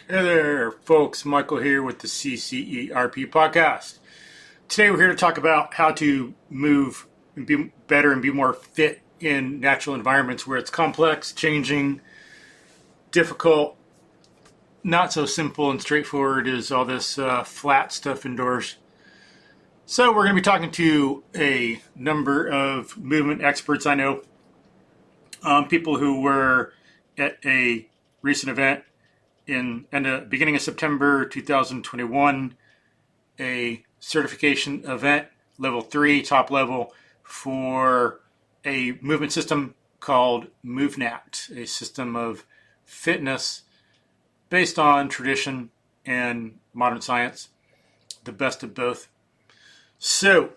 Hey there, folks. Michael here with the CCERP podcast. Today we're here to talk about how to move and be better and be more fit in natural environments where it's complex, changing, difficult, not so simple and straightforward as all this flat stuff indoors. So we're going to be talking to a number of movement experts I know, people who were at a recent event in the beginning of September 2021, a certification event, level 3, top level, for a movement system called MovNat, a system of fitness based on tradition and modern science, the best of both. So,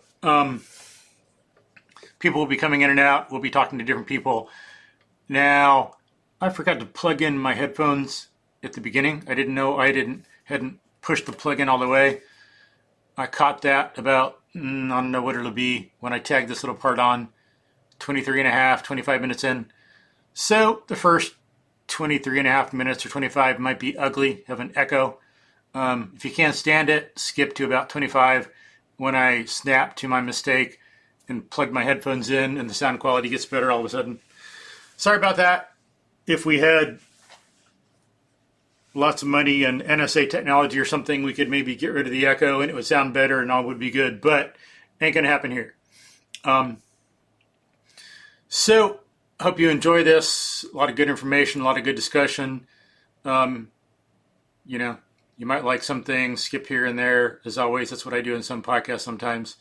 people will be coming in and out. We'll be talking to different people. Now, I forgot to plug in my headphones at the beginning. I didn't know hadn't pushed the plug in all the way. I caught that about, I don't know what it'll be when I tag this little part on, 25 minutes in. So the first 23 and a half minutes or 25 might be ugly, have an echo. If you can't stand it, skip to about 25 when I snap to my mistake and plug my headphones in and the sound quality gets better all of a sudden. Sorry about that. If we had lots of money and NSA technology or something, we could maybe get rid of the echo and it would sound better and all would be good, but ain't gonna happen here. So I hope you enjoy this. A lot of good information, a lot of good discussion. You might like some things, skip here and there. As always, that's what I do in some podcasts sometimes.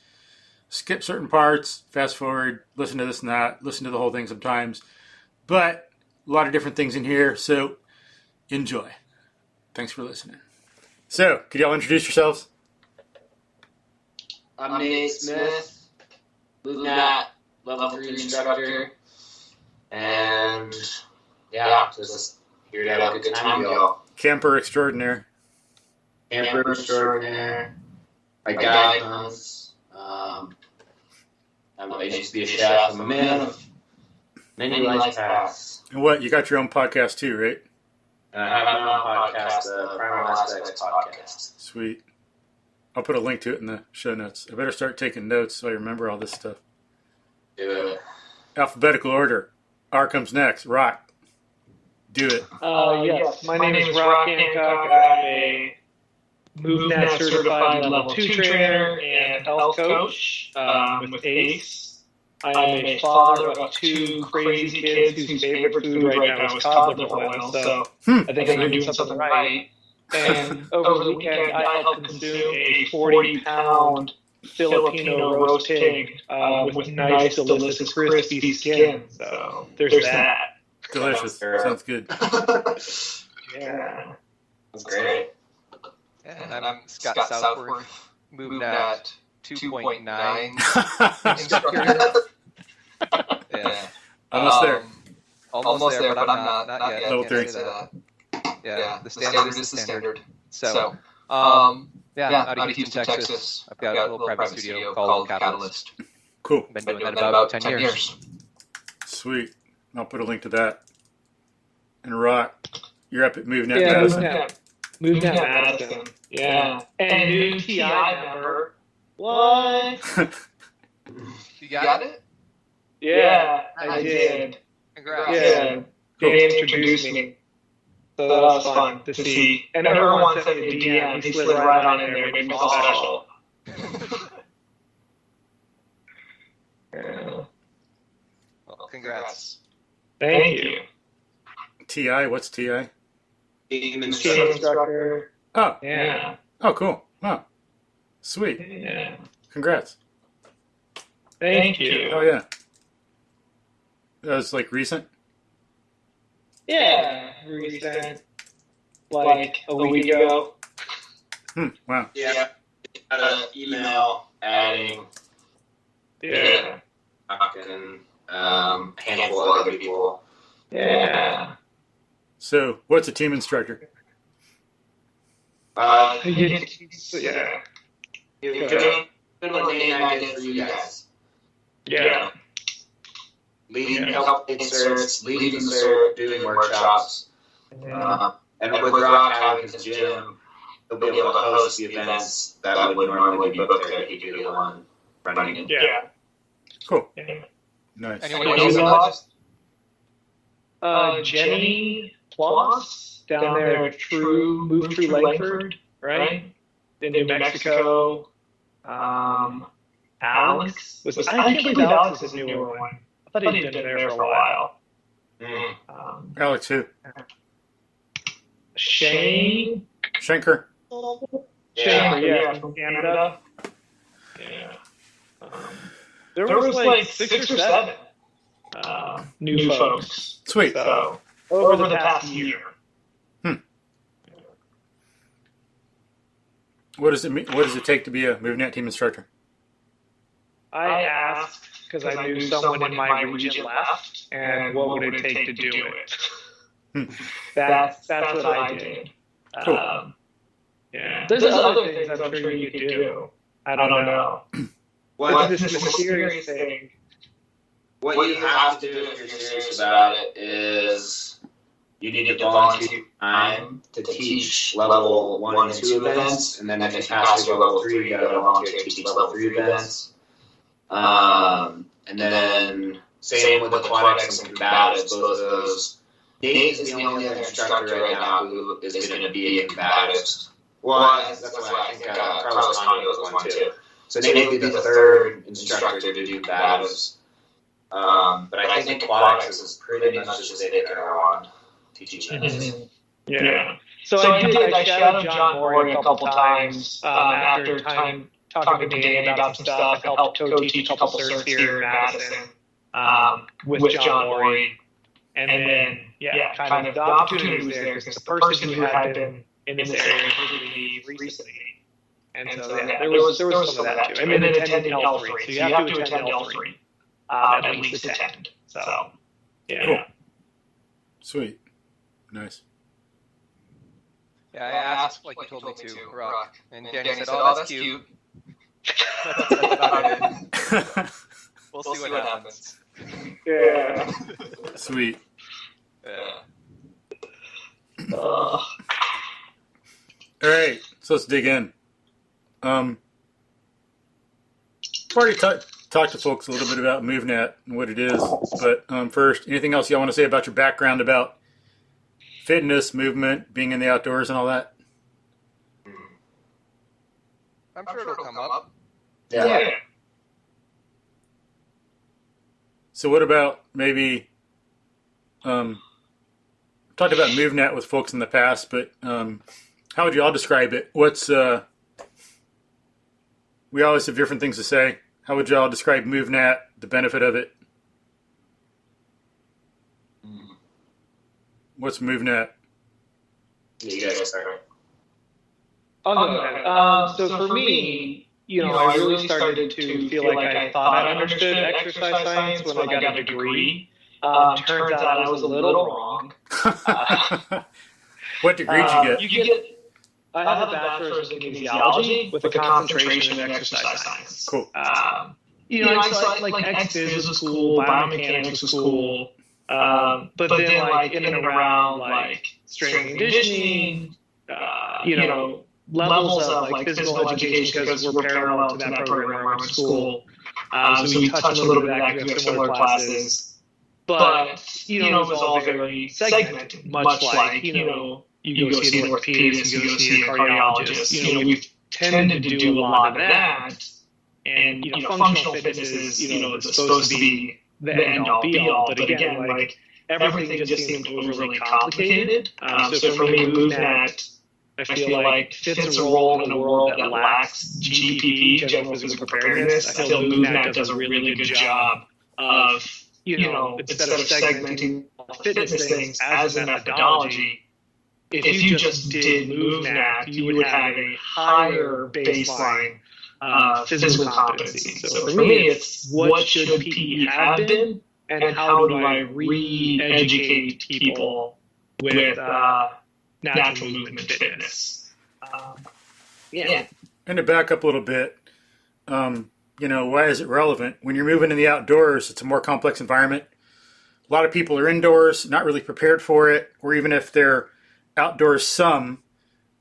Skip certain parts, fast forward, listen to this and that, listen to the whole thing sometimes. But a lot of different things in here, so enjoy. Thanks for listening. So, could y'all introduce yourselves? I'm Nate Smith, MovNat Level 3 instructor, and just here to have a good time, y'all. Camper extraordinaire. Camper extraordinaire. I guide hunts. I used to be a chef. I'm a man of many life paths. And what? You got your own podcast too, right? I have my own podcast, the Primal Aspects podcast. Sweet. I'll put a link to it in the show notes. I better start taking notes so I remember all this stuff. Do it. Alphabetical order. R comes next. Rock. Do it. Yes. My name is Rock Hancock. I'm a MovNat Certified Level 2 Trainer and Health Coach with ACE. I am a father of 2 crazy kids whose favorite food right now is toddler oil, so I think I'm doing something right. And over the weekend, I helped consume a 40-pound Filipino roast pig with nice, delicious, crispy skin. So there's that. Delicious. Sounds good. Yeah. That's great. And I'm Scott Southworth, MovNat 2.9 instructor. Yeah. Almost there. Almost there, but I'm not yet. Level 3. Yeah, the standard is the standard. So, out of Houston, Texas. I've got a little private studio called Catalyst. Cool. Been doing that about 10 years. Sweet. I'll put a link to that. And Rock, you're up at MovNat. Yeah, MovNat Madison. Yeah. And new TI member. What? You got it? Yeah, I did. Congrats. Yeah, they introduced me. So that was fun to see. And everyone sent me a DM. He slid right on in there, made me feel special. Yeah. Well, congrats. Thank you. TI, what's TI? Team Team instructor. instructor. Oh. Yeah. Oh, cool. Oh. Sweet. Yeah. Congrats. Thank you. Oh, yeah. That was like recent? Yeah. Recent. Like a week ago. Wow. Yeah. Got an email adding Yeah. and a handful of other people. Yeah. So, what's a team instructor? Yeah. Good what Nate and I did for you guys. Yeah. Leading help inserts, leading insert, doing workshops. And with Rock having his gym, he'll be able to host the events that would normally be booked there. He could be the one running it. Yeah. Cool. Yeah. Nice. Anyone else involved? Jenny Plus down there at Move True Langford, right? In New Mexico. Alex I can't believe Alex is a newer one. I thought he'd been there for a while. Alex who? Shane. Schenker. Yeah, from Canada. Yeah. There was like 6 or 7 new folks. Sweet. So over the past year. What does it take to be a MovNat team instructor? I asked because I knew someone in my region left, and what would it take to do it? That's what I did. Cool. Yeah. There's other things I'm sure you could do. I don't know. It's this mysterious thing. What you have to do if you're serious about it is you need to volunteer time to teach level 1 and 2 events, and then if you pass your level 3, you gotta volunteer to teach level 3 events. And then same with aquatics and combatives, both of those. Dave is the only other instructor right now who is going to be in combatives. Well, that's why I think Carlos Condo is one too. So Nate will be the third instructor to do combatives. But I think aquatics is pretty much just they take her on teaching events. Yeah. So I shadowed John Morey a couple times after time talking to Danny about some stuff and helped co-teach a couple certs here in Madison with John Morey. And then, kind of the opportunity was there because the person who had been in this area recently. And so, there was some of that too. And then attending L3. So you have to attend L3. At least attend. So, yeah. Cool. Sweet. Nice. Yeah, I asked like you told me to, Rock. And Danny said, oh, that's cute. That's about it. We'll see what happens. Yeah. Sweet. Yeah. All right, so let's dig in. I've already talked to folks a little bit about MovNat and what it is, but first, anything else y'all want to say about your background about fitness, movement, being in the outdoors, and all that? I'm sure it'll come up. Yeah. So what about maybe, talked about MovNat with folks in the past, but how would you all describe it? We always have different things to say. How would you all describe MovNat, the benefit of it? What's MovNat? You guys start. I'll go ahead. So for me, I really started to feel like I thought I understood exercise science when I got a degree. Turns out I was a little wrong. What degree did you get? I have a bachelor's in kinesiology with a concentration in exercise science. Cool. So like ex-phys was cool, biomechanics was cool, but then like in and around like strength and conditioning, levels of like physical education because we're parallel to that program where I went to school. So we touched a little bit of that because we have similar classes. But, it was all very segmented, much like, you go see an orthopedist, you go see a cardiologist. We've tended to do a lot of that. And, functional fitness is, it's supposed to be the end-all, be-all. But again, like, everything just seemed overly complicated. So for me, MovNat, I feel like fits a role in a world that lacks GPP, general physical preparedness. I feel MovNat does a really good job of, instead of segmenting fitness things as a methodology, if you just did MovNat, you would have a higher baseline physical competency. So for me, it's what should PE have been, and how do I re-educate people with natural movement fitness. And to back up a little bit, why is it relevant? When you're moving in the outdoors, it's a more complex environment. A lot of people are indoors, not really prepared for it, or even if they're outdoors some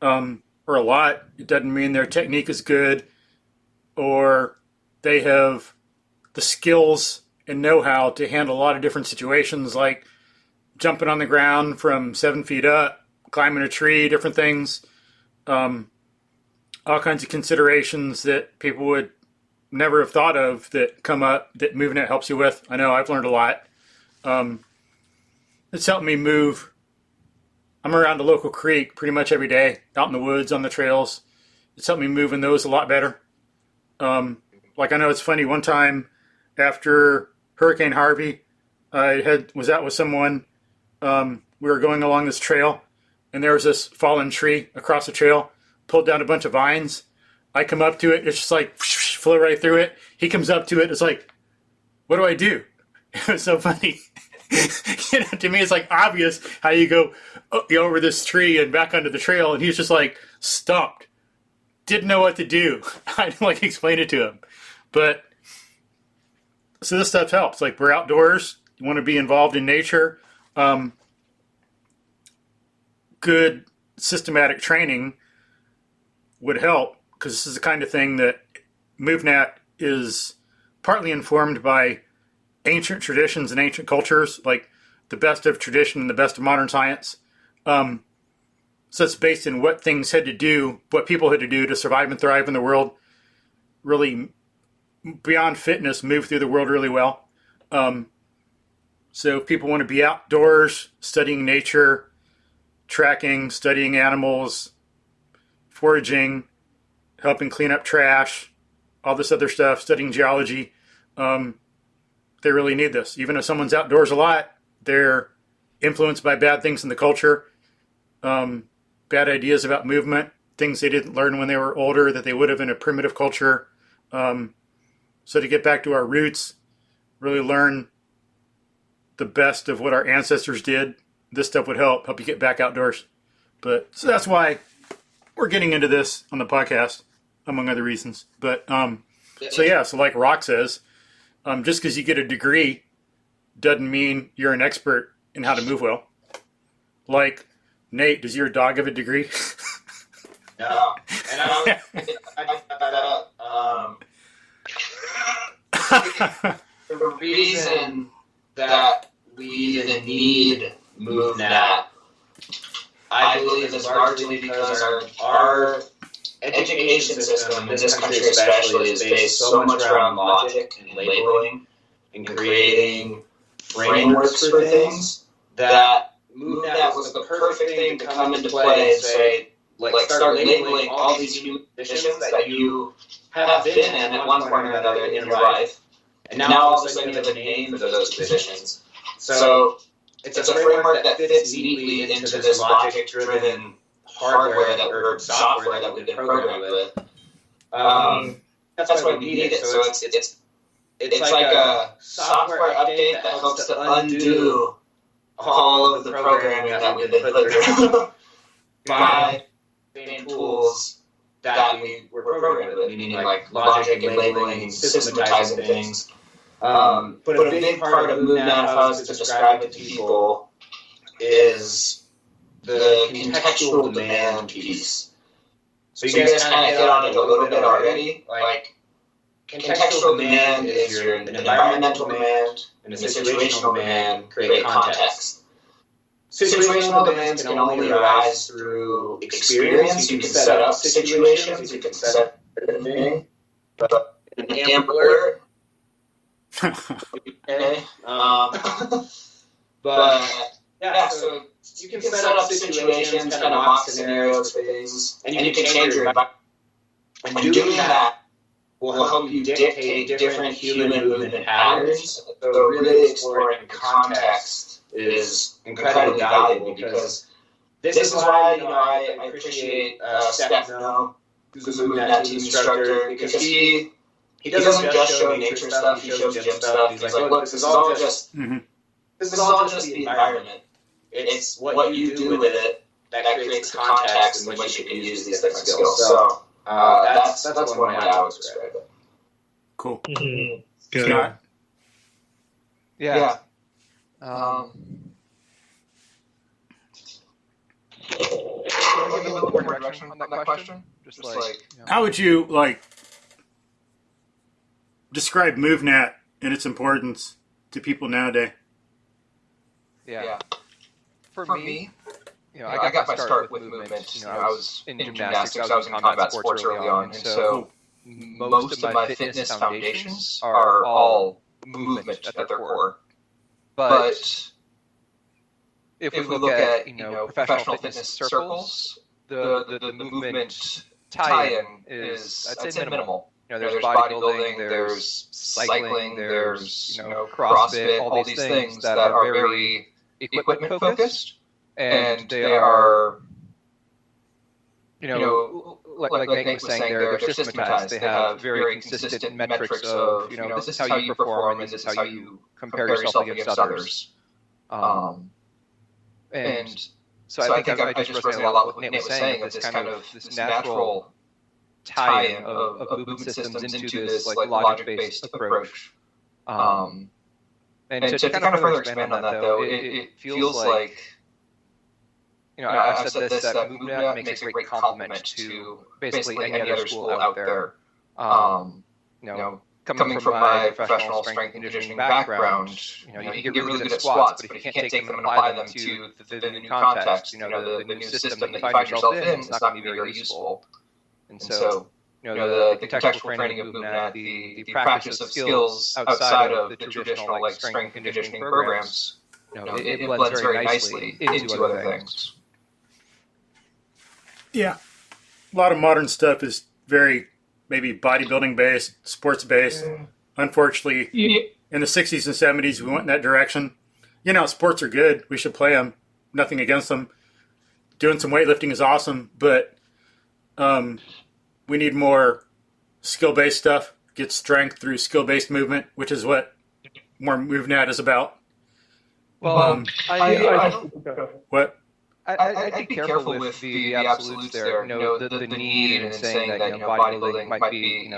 or a lot, it doesn't mean their technique is good or they have the skills and know-how to handle a lot of different situations, like jumping on the ground from 7 feet up, climbing a tree, different things, all kinds of considerations that people would never have thought of that come up that MovNat helps you with. I know I've learned a lot. It's helped me move. I'm around a local creek pretty much every day, out in the woods, on the trails. It's helped me move in those a lot better. Like, I know it's funny, one time after Hurricane Harvey, I was out with someone. We were going along this trail, and there was this fallen tree across the trail, pulled down a bunch of vines. I come up to it, it's just like, flew right through it. He comes up to it, it's like, what do I do? It was so funny. To me, it's like obvious how you go over this tree and back onto the trail, and he's just like stumped. Didn't know what to do. I didn't like explain it to him. But so this stuff helps. Like, we're outdoors, you want to be involved in nature. Good systematic training would help, because this is the kind of thing that MovNat is partly informed by ancient traditions and ancient cultures, like the best of tradition and the best of modern science. So it's based in what things had to do, what people had to do to survive and thrive in the world, really beyond fitness, move through the world really well. So if people want to be outdoors, studying nature, tracking, studying animals, foraging, helping clean up trash, all this other stuff, studying geology, they really need this. Even if someone's outdoors a lot, they're influenced by bad things in the culture, bad ideas about movement, things they didn't learn when they were older that they would have in a primitive culture. So to get back to our roots, really learn the best of what our ancestors did, this stuff would help you get back outdoors. But so that's why we're getting into this on the podcast, among other reasons. But so like Rock says, just because you get a degree doesn't mean you're an expert in how to move well. Like, Nate, does your dog have a degree? No. And I got that up. The reason that we even need MovNat, I believe, is largely because our education system in this country especially is based so much around logic and labeling and creating frameworks for things that MovNat was the perfect thing to come into play and say, like start labeling all these human conditions that you have been in at one point or another in your life, and now all of a sudden you have a name for those conditions. So it's a framework that fits neatly into this logic-driven hardware or software that we've been programmed with. That's why we need it. So it's like a software update that helps to undo all of the programming that we've been put through by same tools that we were programmed with, meaning like logic and labeling and systematizing things. But a big part of MovNat, if I was to describe it to people, is the contextual demand piece. So you guys kind of hit on it a little bit already. Like, contextual demand is an environmental demand and a situational demand create context. Situational demands can only arise through experience. You can set up situations, you can set up everything, but an ampler. Okay. But yeah, so you can set up situations, kind of mock scenarios for things, and you can change your environment. And doing that will help you dictate different human movement patterns. So really exploring context is incredibly valuable, because this is why I appreciate Stefano, who's a MovNat team instructor, because he doesn't just show nature stuff, he shows gym stuff. He's like, look, this is all just the environment. It's what you do with it that creates the context in which you can use these different skills. So that's one way I would describe it. Cool. Mm-hmm. Good. Scott? Yeah. a little more direction on that question? Just like, How would you describe MovNat and its importance to people nowadays? Yeah. For me, I got my start with movement. I was in gymnastics. I was in combat sports early on, and so most of my fitness foundations are all movement at their core. But if we look at professional fitness circles, the movement tie-in is, I'd say, minimal. There's bodybuilding, there's cycling, there's CrossFit, all these things that are very equipment focused, and they are like Nate was saying, they're systematized. They have very consistent metrics of this is how you perform and this is how you compare yourself against others. And so I think I just resonate a lot with what Nate was saying, that this kind of this natural tie-in of movement systems into this logic-based approach. And to kind of further expand on that, though, it feels like, I've said this, that MovNat makes a great complement to basically any other school out there. Coming from my professional strength and conditioning background, you can get really good at squats, but if you can't take them and apply them to the new context, the new system that you find yourself in, it's not going to be very useful. And so, the contextual training of MovNat, the practice of skills outside of the traditional strength and conditioning programs, it blends very nicely into other things. Yeah. A lot of modern stuff is very maybe bodybuilding based, sports based. Unfortunately, in the 60s and 70s, we went in that direction. Sports are good. We should play them. Nothing against them. Doing some weightlifting is awesome, but we need more skill-based stuff. Get strength through skill-based movement, which is what more MovNat is about. Well, what? I'd be careful with the absolutes there. The need and saying that bodybuilding might be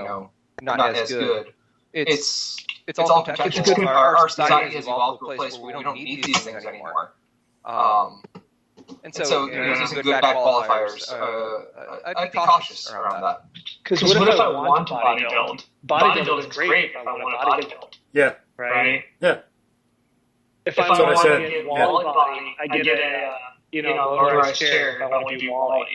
not as good. It's all contextual. Our society has evolved to a place where we don't need these things anymore. And so using good bad qualifiers, I'd be cautious around that. Because what if I want to bodybuild? Bodybuilding is great if I want to bodybuild. Yeah. Right? Yeah. If I want to get wall body, I get a motorized chair if I want to be wally.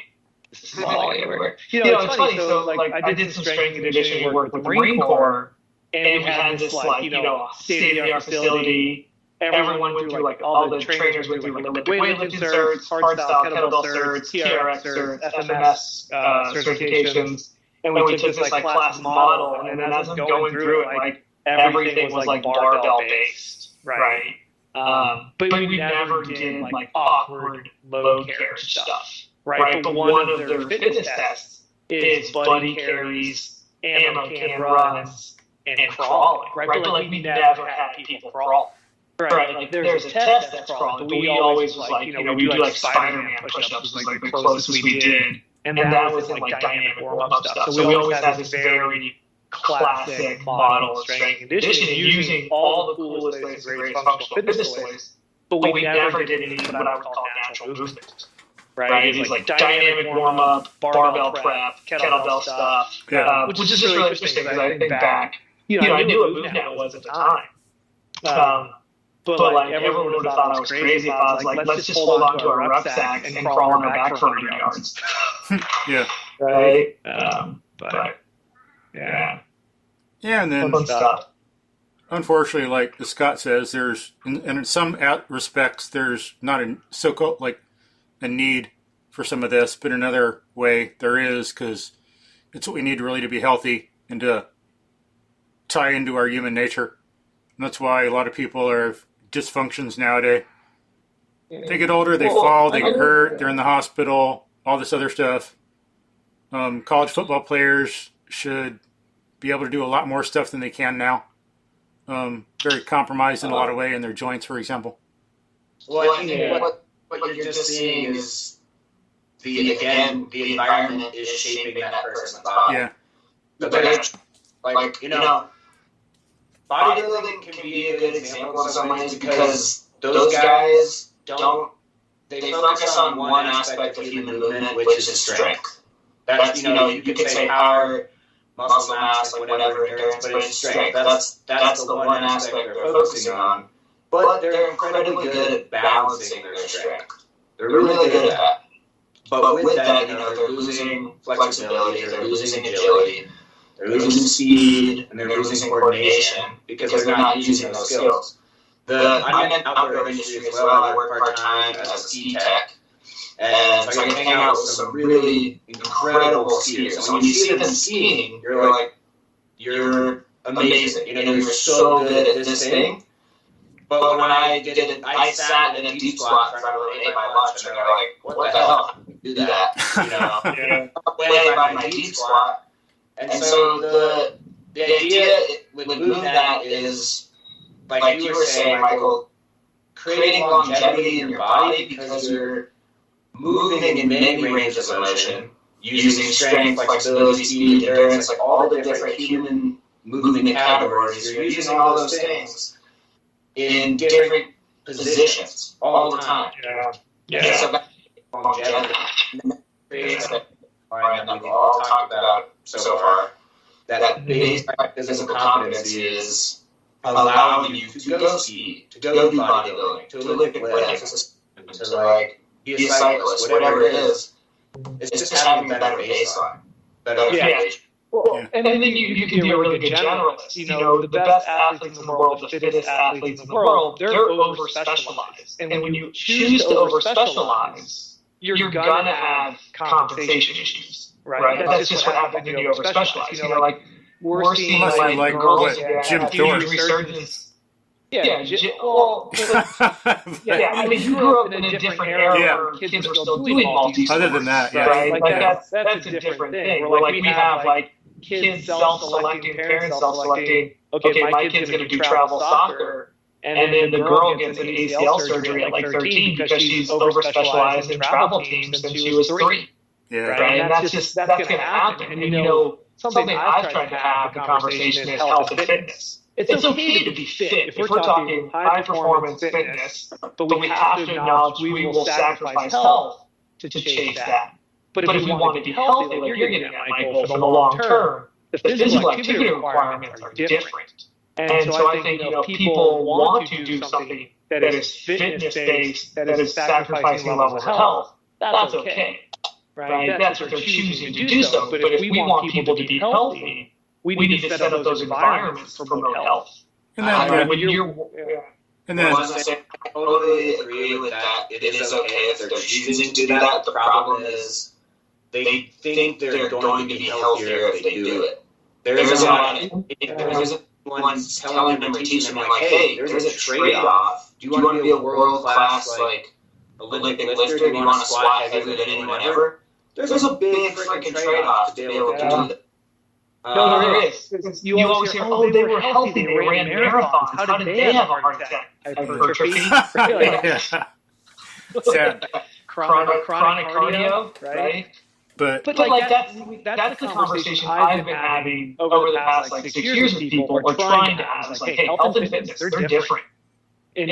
This is wally everywhere. It's funny. So, I did some strength and conditioning work with the Marine Corps, and we had this, state-of-the-art facility. Everyone went through, all the trainers went through, Olympic weightlifting certs, hardstyle kettlebell certs, TRX certs, FMS certifications, and we took this, class model, and then as I'm going through it, everything was, barbell-based, right? But we never did awkward load carry stuff, right? But one of their fitness tests is buddy carries, ammo can runs, and crawling, right? But we never had people crawl, right? There's a test that's crawling, but we always was we do Spider-Man push-ups was the closest we did, and that was in dynamic warm-up stuff. So we always had this very classic model of strength and conditioning using all the coolest, latest, and greatest functional fitness toys, but we never did any what I would call natural movement. Right? It was dynamic warm-up, barbell prep, kettlebell stuff, which is just really interesting because I think back, I knew what MovNat was at the time. But everyone would have thought I was crazy if I was let's just hold on to our rucksack and crawl on our back for 100 yards. Yeah. Right? But yeah. Yeah, and then fun stuff. Unfortunately, like as Scott says, there's in some respects there's not a so-called a need for some of this, but another way there is, because it's what we need really to be healthy and to tie into our human nature. And that's why a lot of people are dysfunctions nowadays. They get older, they fall, they get hurt, they're in the hospital, all this other stuff. College football players should be able to do a lot more stuff than they can now. Very compromised in a lot of ways in their joints, for example. Well, I think what you're just seeing is the environment is shaping that person's body. Yeah. Bodybuilding can be a good example in some ways because those guys they focus on one aspect of human movement, which is strength. That's, you could say power, muscle mass, like whatever, endurance, but it's strength. That's the one aspect they're focusing on. But they're incredibly good at balancing their strength. They're really good at that. But with that, they're losing flexibility, they're losing agility, they're losing speed, and they're losing coordination because they're not using those skills. I'm in the outdoor industry as well. I work part-time as a ski tech. And so I get to hang out with some really incredible skiers. And when you see them skiing, you're like, you're amazing. You're so good at this thing. But when I did it, I sat in a deep squat trying to eat my lunch, and they're like, what the hell? Do that. Way by my deep squat. And so the idea with Movnat is, like you were saying, Michael, creating longevity in your body because you're moving in many ranges of motion, using strength, flexibility, speed, endurance, like all the different human movement categories. You're using all those things in different positions all the time. Yeah. So that's longevity. That we've all talked about so far. That basic physical competency is allowing you to go ski, to go do bodybuilding, to Olympic lifts, to be a cyclist, whatever it is. It's just having a better baseline, better foundation. Well, and then you can be a really good generalist. The best athletes in the world, the fittest athletes in the world, they're over-specialized. And when you choose to over-specialize, you're going to have compensation issues, right? That's just what happens when you over-specialize. We're seeing girls Jim have Thorpe. resurgence. Yeah, I mean, you grew up in a different era where kids were still doing multi-sports. Other than that, yeah. Right? That's a different thing. Where, we have, kids self-selecting, parents self-selecting, okay, my kid's going to do travel soccer, and then the girl gets an ACL surgery at 13 because she's over-specialized in travel teams since she was 3. Yeah. Right? And that's going to happen. And, something I've tried to have the conversation is health and fitness. It's okay to be fit. If we're talking high-performance fitness, but we have to acknowledge we will sacrifice health to chase that. But if we want to be healthy, like you're getting at, Michael, for the long term, the physical activity requirements are different. And so I think, people want to do something that is fitness-based, that is sacrificing levels of health. That's okay. Right? That's what they're choosing to do so. But if we want people to be healthy, we need to set up those environments to promote health. And then, I totally agree with that. It is okay if they're choosing to do that. The problem is they think they're going to be healthier if they do it. There isn't one telling them or teaching them, hey, there's a trade-off. Do you want to be a world-class, Olympic lifter? Do you want to squat heavier than anyone ever? There's a big freaking trade-off to be able to do that. No, there is. You always hear, they were healthy, they ran marathons. How did they have a heart attack? Hypertrophy. Chronic cardio, right? But that's the conversation I've been having over the past 6 years with people, or trying to have. Hey, health and fitness, they're different. And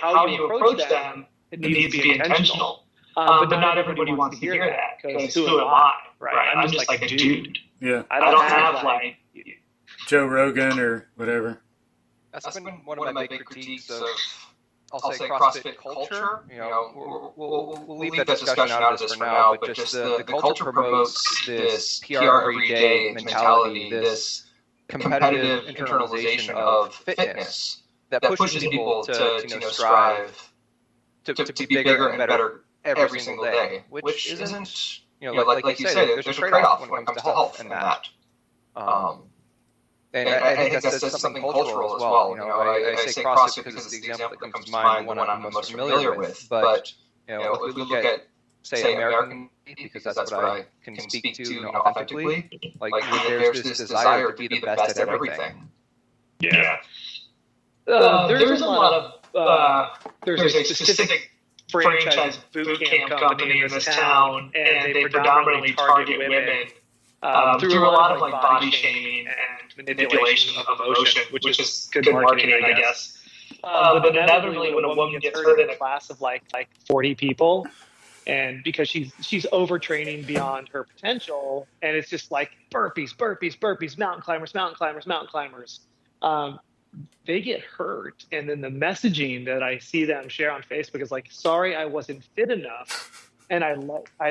how you approach them, it needs to be intentional. But not everybody wants to hear that, because who am I? Right? I'm just like a dude. Yeah. I don't have Joe Rogan or whatever. That's been one of my big critiques of, I'll say, CrossFit culture. We'll leave that discussion out of this for now, but just the culture promotes this PR everyday mentality, this competitive internalization of fitness that pushes people to strive to be bigger and better every single day, which isn't, like you say, there's a trade-off when it comes to health and that. And I think that's something cultural as well. I say CrossFit because it's the example that comes to mind, the one I'm most familiar with. But if we look at, say, American, because that's what I can speak to authentically, there's this desire to be the best at everything. Yeah. There's a lot of there's a specific franchise boot camp company in this town, and they predominantly target women through a lot of body shaming and manipulation of emotion, which is good marketing, I guess. but inevitably when a woman gets hurt in a class of like 40 people, and because she's overtraining beyond her potential, and it's just like burpees, mountain climbers, they get hurt. And then the messaging that I see them share on Facebook is like, sorry, I wasn't fit enough, and I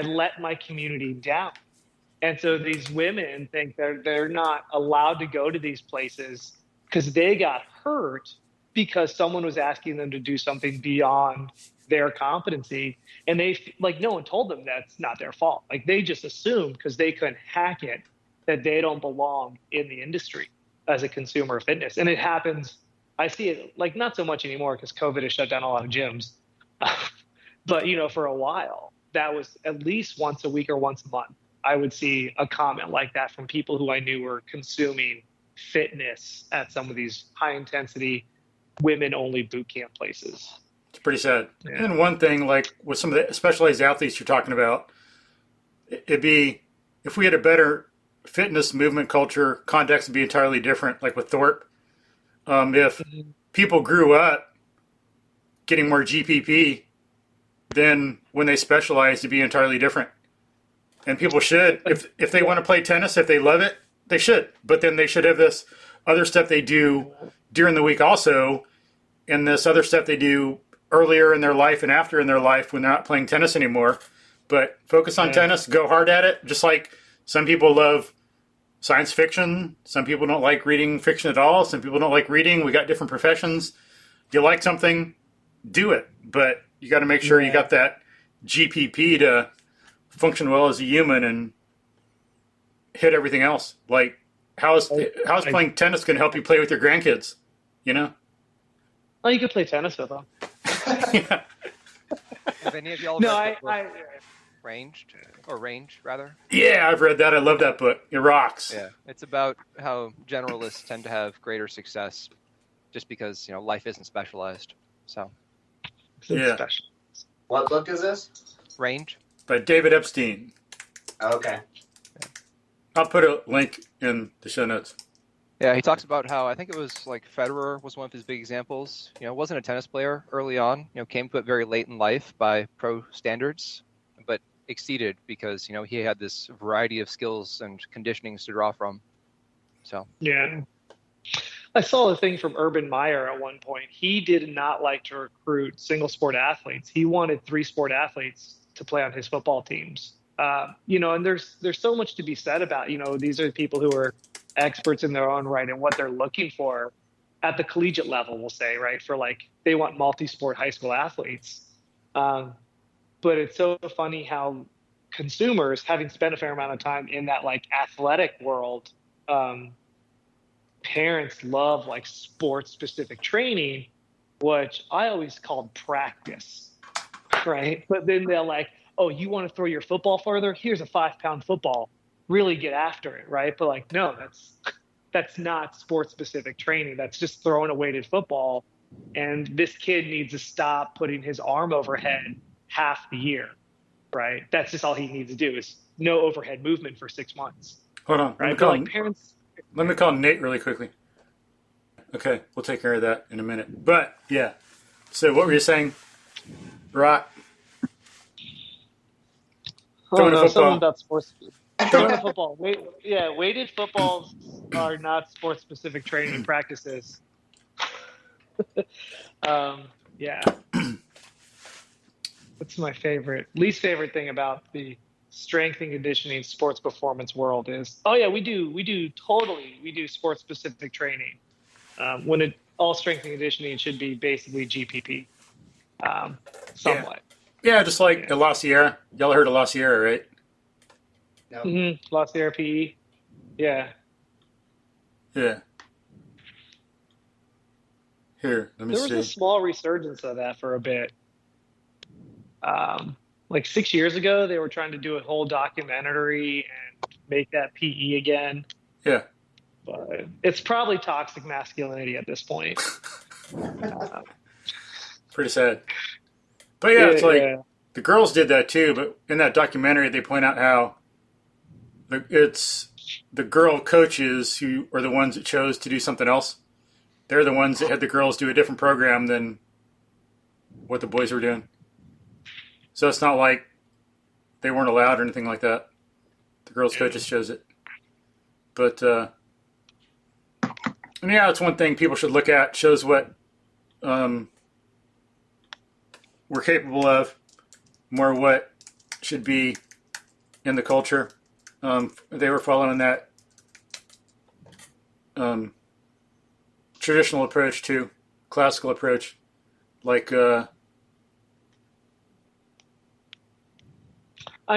let my community down. And so these women think they're not allowed to go to these places because they got hurt because someone was asking them to do something beyond their competency. And they, like, no one told them that's not their fault. Like, they just assumed because they couldn't hack it that they don't belong in the industry as a consumer of fitness. And it happens, I see it, like, not so much anymore because COVID has shut down a lot of gyms. But, you know, for a while, that was at least once a week or once a month, I would see a comment like that from people who I knew were consuming fitness at some of these high intensity women only boot camp places. It's pretty sad. Yeah. And one thing, like with some of the specialized athletes you're talking about, it'd be, if we had a better fitness movement culture, context would be entirely different. Like with Thorpe, if people grew up getting more GPP, then when they specialize, it'd be entirely different. And people should, if they want to play tennis, if they love it, they should. But then they should have this other stuff they do during the week also, and this other stuff they do earlier in their life and after in their life when they're not playing tennis anymore. But focus on tennis, go hard at it. Just like some people love science fiction, some people don't like reading fiction at all, some people don't like reading. We got different professions. You like something, do it. But you got to make sure you got that GPP to function well as a human and hit everything else. Like, how's playing tennis going to help you play with your grandkids? You know? Oh, you could play tennis with them. Yeah. Have any of y'all No, Range, rather? Yeah, I've read that. I love that book. It rocks. Yeah, it's about how generalists tend to have greater success just because, you know, life isn't specialized. So, Yeah. What book is this? Range. By David Epstein. Okay. I'll put a link in the show notes. Yeah, he talks about how, I think it was like Federer was one of his big examples. You know, wasn't a tennis player early on, you know, came to it very late in life by pro standards, but exceeded because, you know, he had this variety of skills and conditionings to draw from. So, yeah. I saw a thing from Urban Meyer at one point. He did not like to recruit single sport athletes. He wanted 3 sport athletes to play on his football teams. You know, and there's so much to be said about, you know, these are people who are experts in their own right and what they're looking for at the collegiate level, we'll say, right? For like, they want multi-sport high school athletes. But it's so funny how consumers, having spent a fair amount of time in that like athletic world, parents love like sports specific training, which I always called practice, right? But then they're like, oh, you want to throw your football further? Here's a 5-pound football. Really get after it, right? But like, no, that's not sports specific training. That's just throwing a weighted football. And this kid needs to stop putting his arm overhead half the year, right? That's just all he needs to do is no overhead movement for 6 months. Hold on. Right? But like parents. Let me call Nate really quickly. Okay, we'll take care of that in a minute. But yeah, so what were you saying, Rock? Oh no, something about sports. Throwing a football. Weighted footballs are not sports specific training practices. Yeah. That's my least favorite thing about the strength and conditioning sports performance world is, oh yeah, we do sports specific training. When all strength and conditioning should be basically GPP, somewhat. Yeah, just like the La Sierra. Y'all heard of La Sierra, right? No. Mm-hmm. La Sierra PE. Yeah. Yeah. Here, let me see. There was a small resurgence of that for a bit. Like 6 years ago, they were trying to do a whole documentary and make that PE again. Yeah. But it's probably toxic masculinity at this point. Pretty sad. But yeah, it's like the girls did that too. But in that documentary, they point out how it's the girl coaches who are the ones that chose to do something else. they're the ones that had the girls do a different program than what the boys were doing. So it's not like they weren't allowed or anything like that. The girls' coach just shows it. But, and yeah, it's one thing people should look at. Shows what we're capable of, more what should be in the culture. They were following that traditional approach too, classical approach, like. I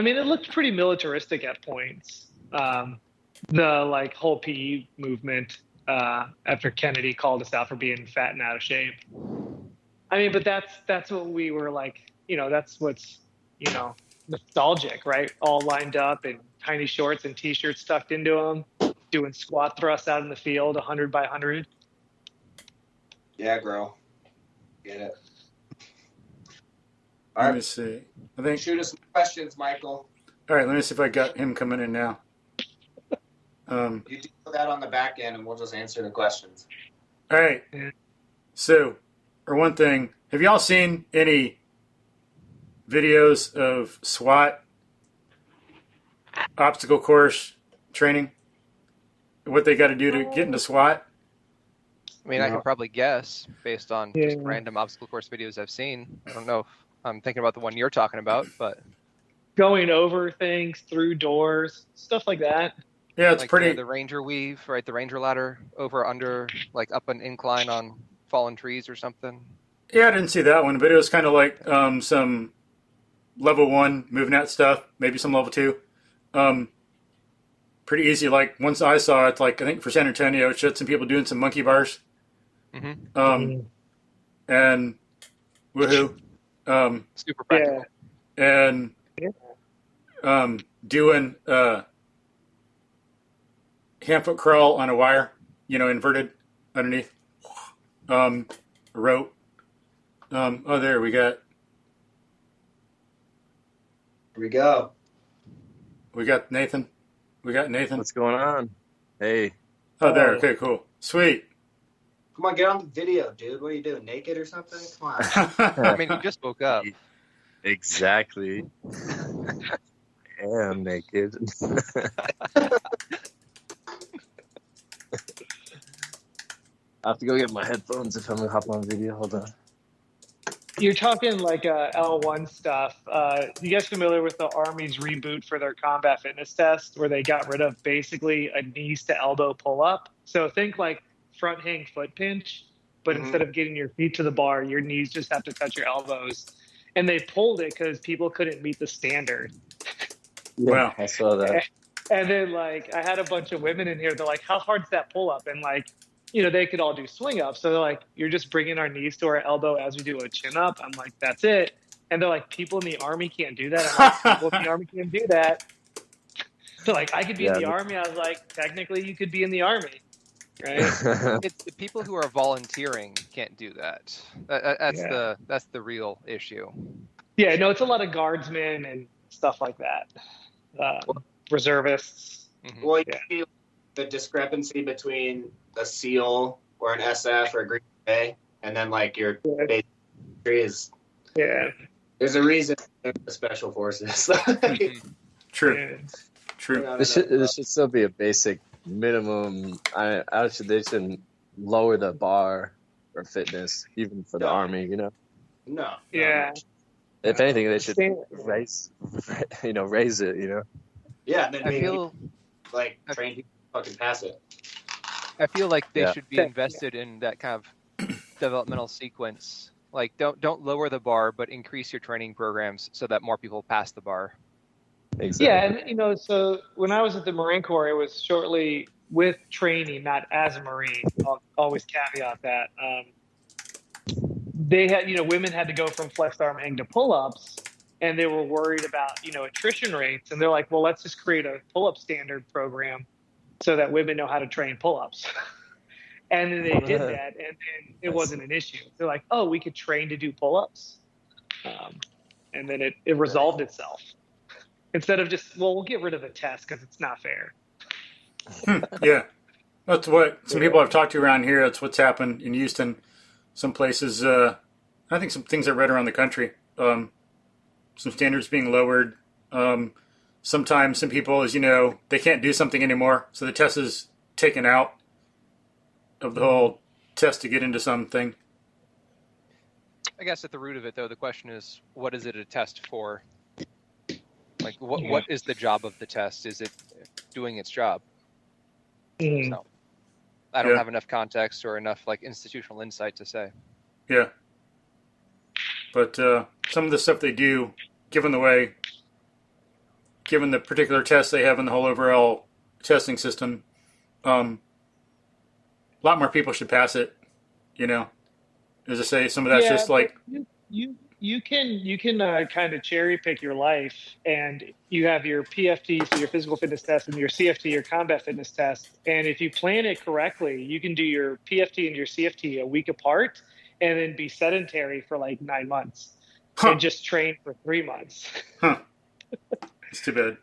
mean, it looked pretty militaristic at points. The like whole PE movement after Kennedy called us out for being fat and out of shape. I mean, but that's what we were like. You know, that's what's nostalgic, right? All lined up in tiny shorts and t-shirts tucked into them, doing squat thrusts out in the field, 100 by 100. Yeah, girl. Get it. Let me see. I think. Shoot us some questions, Michael. All right, let me see if I got him coming in now. You do that on the back end, and we'll just answer the questions. All right. So, or one thing, have y'all seen any videos of SWAT obstacle course training? What they got to do to get into SWAT? I mean, I can probably guess based on just random obstacle course videos I've seen. I don't know if I'm thinking about the one you're talking about, but going over things, through doors, stuff like that. Yeah, it's like pretty. The Ranger weave, right? The Ranger ladder, over, under, like up an incline on fallen trees or something. Yeah, I didn't see that one, but it was kind of like some level 1 MovNat stuff, maybe some level 2. Pretty easy. Like once I saw it, like I think for San Antonio, it showed some people doing some monkey bars. Mm-hmm. And woohoo. Super practical. And doing hand-foot crawl on a wire, inverted underneath. Rope. There we got. Here we go. We got Nathan. What's going on? Hey. Oh, there. Okay, cool. Sweet. Come on, get on the video, dude. What are you doing, naked or something? Come on. I mean, you just woke up. Exactly. I am naked. I have to go get my headphones if I'm going to hop on video. Hold on. You're talking like L1 stuff. You guys familiar with the Army's reboot for their combat fitness test where they got rid of basically a knees to elbow pull-up? So think like front hang foot pinch, but instead of getting your feet to the bar, your knees just have to touch your elbows. And they pulled it because people couldn't meet the standard. Yeah, wow. I saw that. And then like I had a bunch of women in here. They're like, how hard's that pull-up? And like, they could all do swing ups. So they're like, you're just bringing our knees to our elbow as we do a chin up. I'm like, that's it. And they're like, people in the Army can't do that. I'm like, people in the Army can't do that. They're like, I could be in the Army. I was like, technically you could be in the Army. Right? It's the people who are volunteering can't do that. That's the real issue. Yeah, no, it's a lot of guardsmen and stuff like that. Reservists. Mm-hmm. Well, you see the discrepancy between a SEAL or an SF or a Green Beret, and then like your basic is. Yeah. There's a reason they're the Special Forces. True. Yeah. True. This should still be a basic minimum. They shouldn't lower the bar for fitness, even for the Army. No. Yeah. If anything, they should raise it. Yeah, and then I feel train people to fucking pass it. I feel like they should be invested in that kind of developmental sequence. Like, don't lower the bar, but increase your training programs so that more people pass the bar. Exactly. Yeah, and so when I was at the Marine Corps, it was shortly with training, not as a Marine. I'll always caveat that. They had, women had to go from flexed arm hang to pull-ups, and they were worried about, attrition rates. And they're like, well, let's just create a pull-up standard program so that women know how to train pull-ups. And then they did that, and then it wasn't an issue. They're like, oh, we could train to do pull-ups. And then it resolved itself. Instead of just, we'll get rid of the test because it's not fair. Yeah. That's what some people I've talked to around here. That's what's happened in Houston. Some places, I think some things I read around the country. Some standards being lowered. Sometimes some people, as you know, they can't do something anymore, so the test is taken out of the whole test to get into something. I guess at the root of it, though, the question is, what is it a test for? Like, what is the job of the test? Is it doing its job? So, I don't have enough context or enough like institutional insight to say. Yeah. But some of the stuff they do, given the particular tests they have in the whole overall testing system, a lot more people should pass it. You know, as I say, some of that's just like you can kind of cherry pick your life, and you have your PFT, so your physical fitness test, and your CFT, your combat fitness test. And if you plan it correctly, you can do your PFT and your CFT a week apart, and then be sedentary for like 9 months, and just train for 3 months. It's too bad.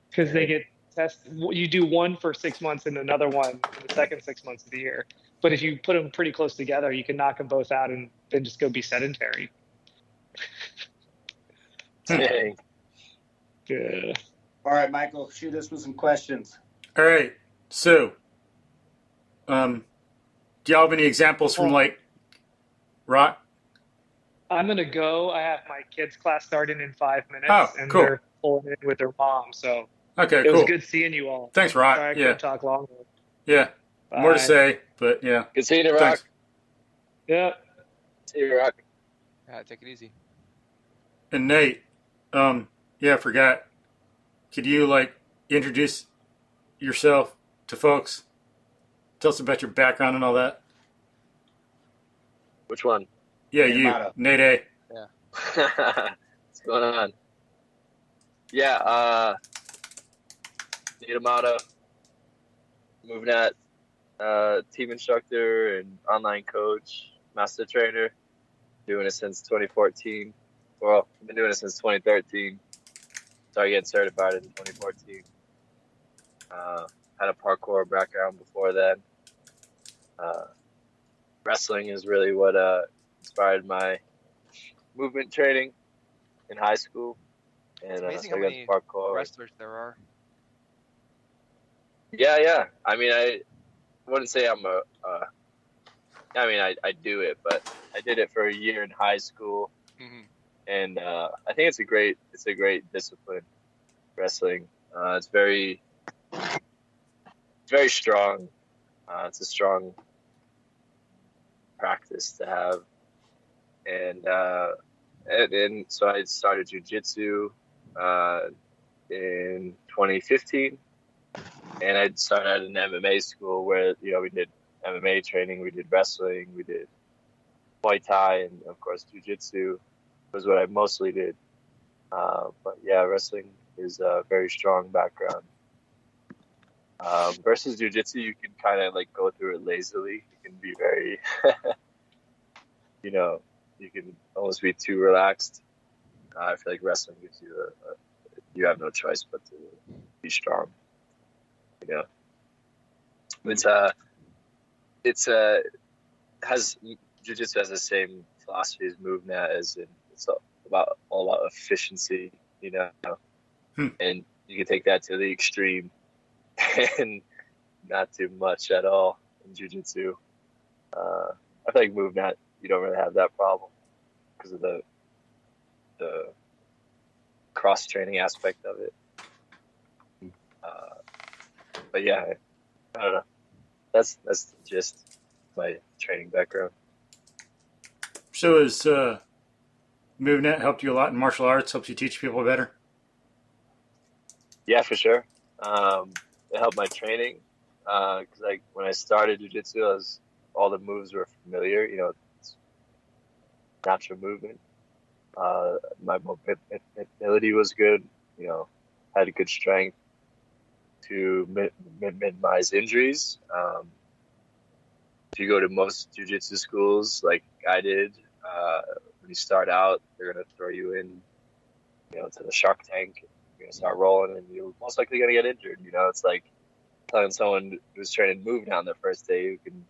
Because they get tested. You do one for 6 months and another one in the second 6 months of the year. But if you put them pretty close together, you can knock them both out and then just go be sedentary. Dang. Yeah. All right, Michael, shoot us with some questions. All right. So, do y'all have any examples from like Rock? I'm going to go. I have my kids' class starting in 5 minutes. Oh, and cool. They're pulling in with their mom. So Okay, it cool. was good seeing you all. Thanks, Rock. Sorry I Yeah. couldn't talk longer. Yeah. Bye. More to say, but yeah. Good seeing you, Rock. Thanks. Yeah. See you, Rock. Take it easy. And Nate, I forgot. Could you like introduce yourself to folks? Tell us about your background and all that. Which one? Yeah, Nate you, Amado. Nate A. What's going on? Yeah, Nate Amado, MovNat team instructor and online coach, master trainer. Doing it since 2014. Well, I've been doing it since 2013. Started getting certified in 2014. Had a parkour background before then. Wrestling is really what inspired my movement training in high school. And It's amazing so how I got many parkour. wrestlers there are. Yeah. I mean, I wouldn't say I'm I do it, but I did it for a year in high school, and I think it's a great discipline, wrestling. It's very strong. It's a strong practice to have, and so I started jiu-jitsu in 2015, and I started at an MMA school where we did MMA training, we did wrestling, we did Muay Thai, and of course jiu-jitsu was what I mostly did. But yeah, wrestling is a very strong background. Versus jiu-jitsu, you can kind of like go through it lazily. You can be very, you can almost be too relaxed. I feel like wrestling gives you you have no choice but to be strong. Jiu-jitsu has the same philosophy as MovNat, as in it's all about efficiency, and you can take that to the extreme and not do much at all in jiu-jitsu. I feel like MovNat, you don't really have that problem because of the cross training aspect of it. But yeah, I don't know. That's just my training background. So has MovNat helped you a lot in martial arts? Helps you teach people better? Yeah, for sure. It helped my training because like when I started jiu-jitsu, all the moves were familiar. It's natural movement. My mobility was good. Had a good strength to minimize injuries. If you go to most jiu-jitsu schools, like I did, when you start out, they're gonna throw you in, to the shark tank. You're gonna start rolling, and you're most likely gonna get injured. It's like telling someone who's training MovNat on their first day who can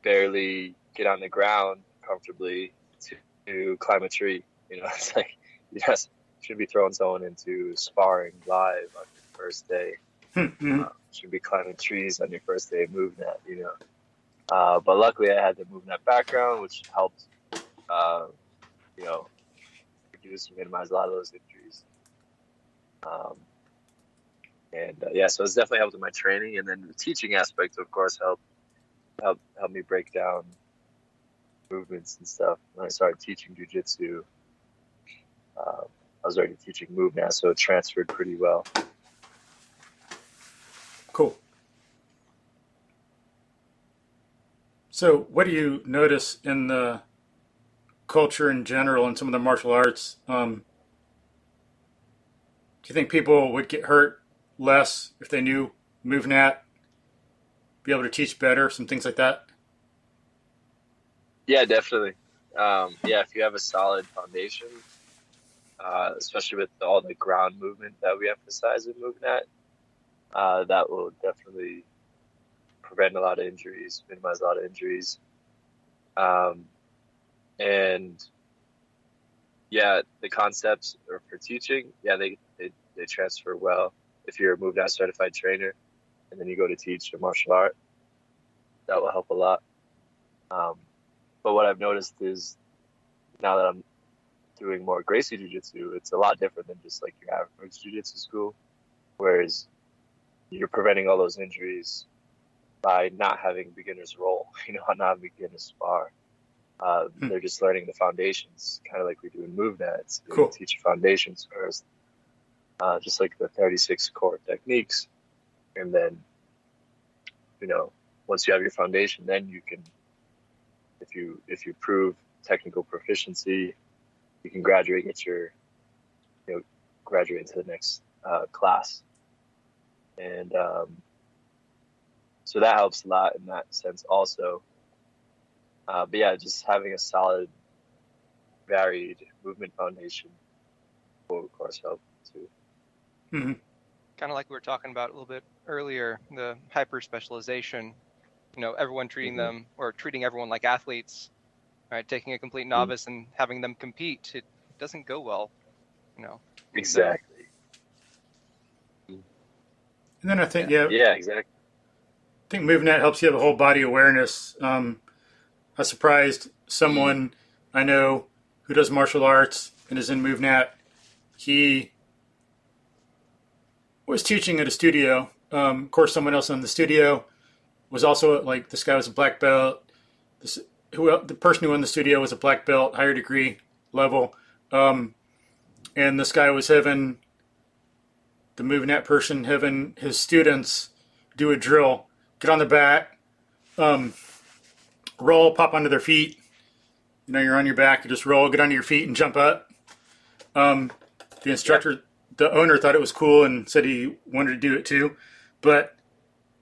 barely get on the ground comfortably to climb a tree. You know, it's like you just should be throwing someone into sparring live on your first day. Should be climbing trees on your first day of MovNat, you know. But luckily I had the MovNat background, which helped, you know, reduce and minimize a lot of those injuries. Yeah, so it's definitely helped with my training, and then the teaching aspect, of course, helped me break down movements and stuff. When I started teaching jiu-jitsu, I was already teaching MovNat, so it transferred pretty well. Cool. So what do you notice in the culture in general and some of the martial arts? Do you think people would get hurt less if they knew MovNat, be able to teach better, some things like that? Yeah, definitely. Yeah, if you have a solid foundation, especially with all the ground movement that we emphasize in MovNat, that will definitely prevent a lot of injuries, minimize a lot of injuries. And yeah, the concepts are for teaching, yeah, they transfer well. If you're a MovNat Certified Trainer and then you go to teach a martial art, that will help a lot. But what I've noticed is now that I'm doing more Gracie Jiu-Jitsu, it's a lot different than just like your average Jiu-Jitsu school, whereas you're preventing all those injuries by not having beginners roll, you know, not having beginners spar. They're just learning the foundations, kind of like we do in MovNat. It's Cool. Teach your foundations first, just like the 36 core techniques. And then, you know, once you have your foundation, then you can, if you prove technical proficiency, you can graduate, graduate to the next class. And so that helps a lot in that sense also. But yeah, just having a solid, varied movement foundation will, of course, help too. Mm-hmm. Kind of like we were talking about a little bit earlier, the hyper specialization. You know, everyone treating them or treating everyone like athletes, right? Taking a complete novice and having them compete, it doesn't go well. You know. Exactly. And then I think, Yeah, exactly. I think MovNat helps you have a whole body awareness. I surprised someone I know who does martial arts and is in MovNat. He was teaching at a studio. Of course, someone else in the studio was also, like, this guy was a black belt. The person who owned the studio was a black belt, higher degree level. And this guy was having, the MovNat person having his students do a drill, get on their back, roll, pop onto their feet. You know, you're on your back, you just roll, get onto your feet and jump up. The instructor, the owner, thought it was cool and said he wanted to do it too. But,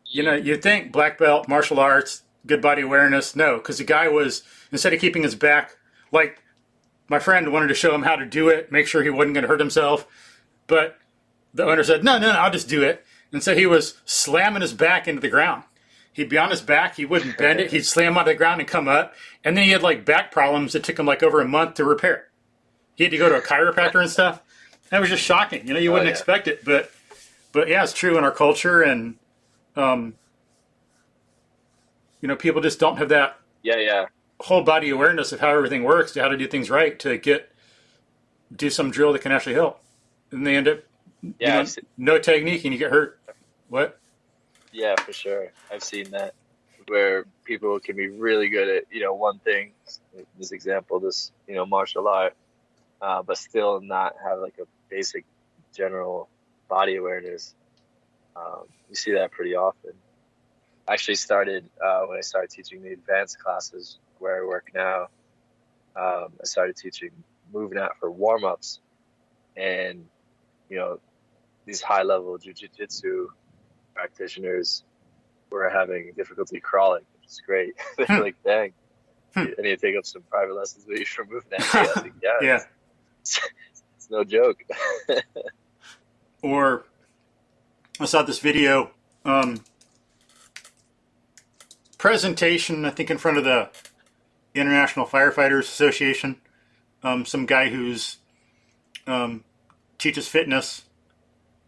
you know, you'd think black belt, martial arts, good body awareness. No, because the guy was, instead of keeping his back, like, my friend wanted to show him how to do it, make sure he wasn't going to hurt himself. But the owner said, no, I'll just do it. And so he was slamming his back into the ground. He'd be on his back, he wouldn't bend it, he'd slam onto the ground and come up. And then he had, like, back problems that took him, like, over a month to repair. He had to go to a chiropractor and stuff. That was just shocking. You know, you wouldn't expect it. But yeah, it's true in our culture. And, you know, people just don't have that whole body awareness of how everything works, how to do things right, to do some drill that can actually help. And they end up, no technique and you get hurt. What? Yeah, for sure. I've seen that where people can be really good at, you know, one thing, this example, you know, martial art, but still not have like a basic general body awareness. You see that pretty often. I actually started, when I started teaching the advanced classes where I work now, I started teaching MovNat for warm-ups. And, you know, these high-level jiu-jitsu practitioners were having difficulty crawling, which is great. They're like, dang, I need to take up some private lessons with you for MovNat. I was like, yeah. It's no joke. Or I saw this video presentation, I think, in front of the International Firefighters Association. Some guy who's teaches fitness,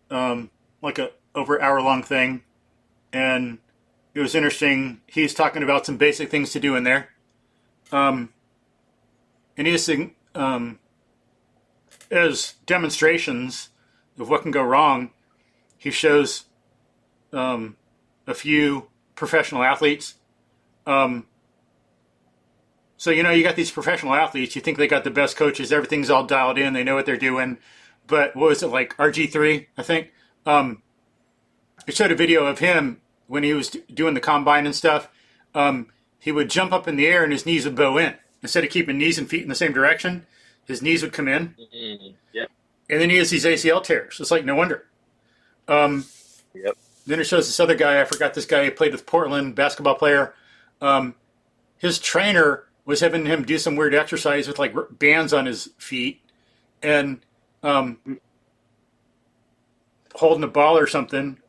like a over hour long thing, and it was interesting. He's talking about some basic things to do in there, and he's as demonstrations of what can go wrong. He shows a few professional athletes. So, you got these professional athletes, you think they got the best coaches, everything's all dialed in, they know what they're doing. But what was it, like RG3, I think? It showed a video of him when he was doing the combine and stuff. He would jump up in the air and his knees would bow in. Instead of keeping knees and feet in the same direction, his knees would come in. Mm-hmm. Yep. And then he has these ACL tears. It's like, no wonder. Yep. Then it shows this other guy, I forgot this guy, he played with Portland, basketball player. His trainer was having him do some weird exercise with like bands on his feet and holding a ball or something,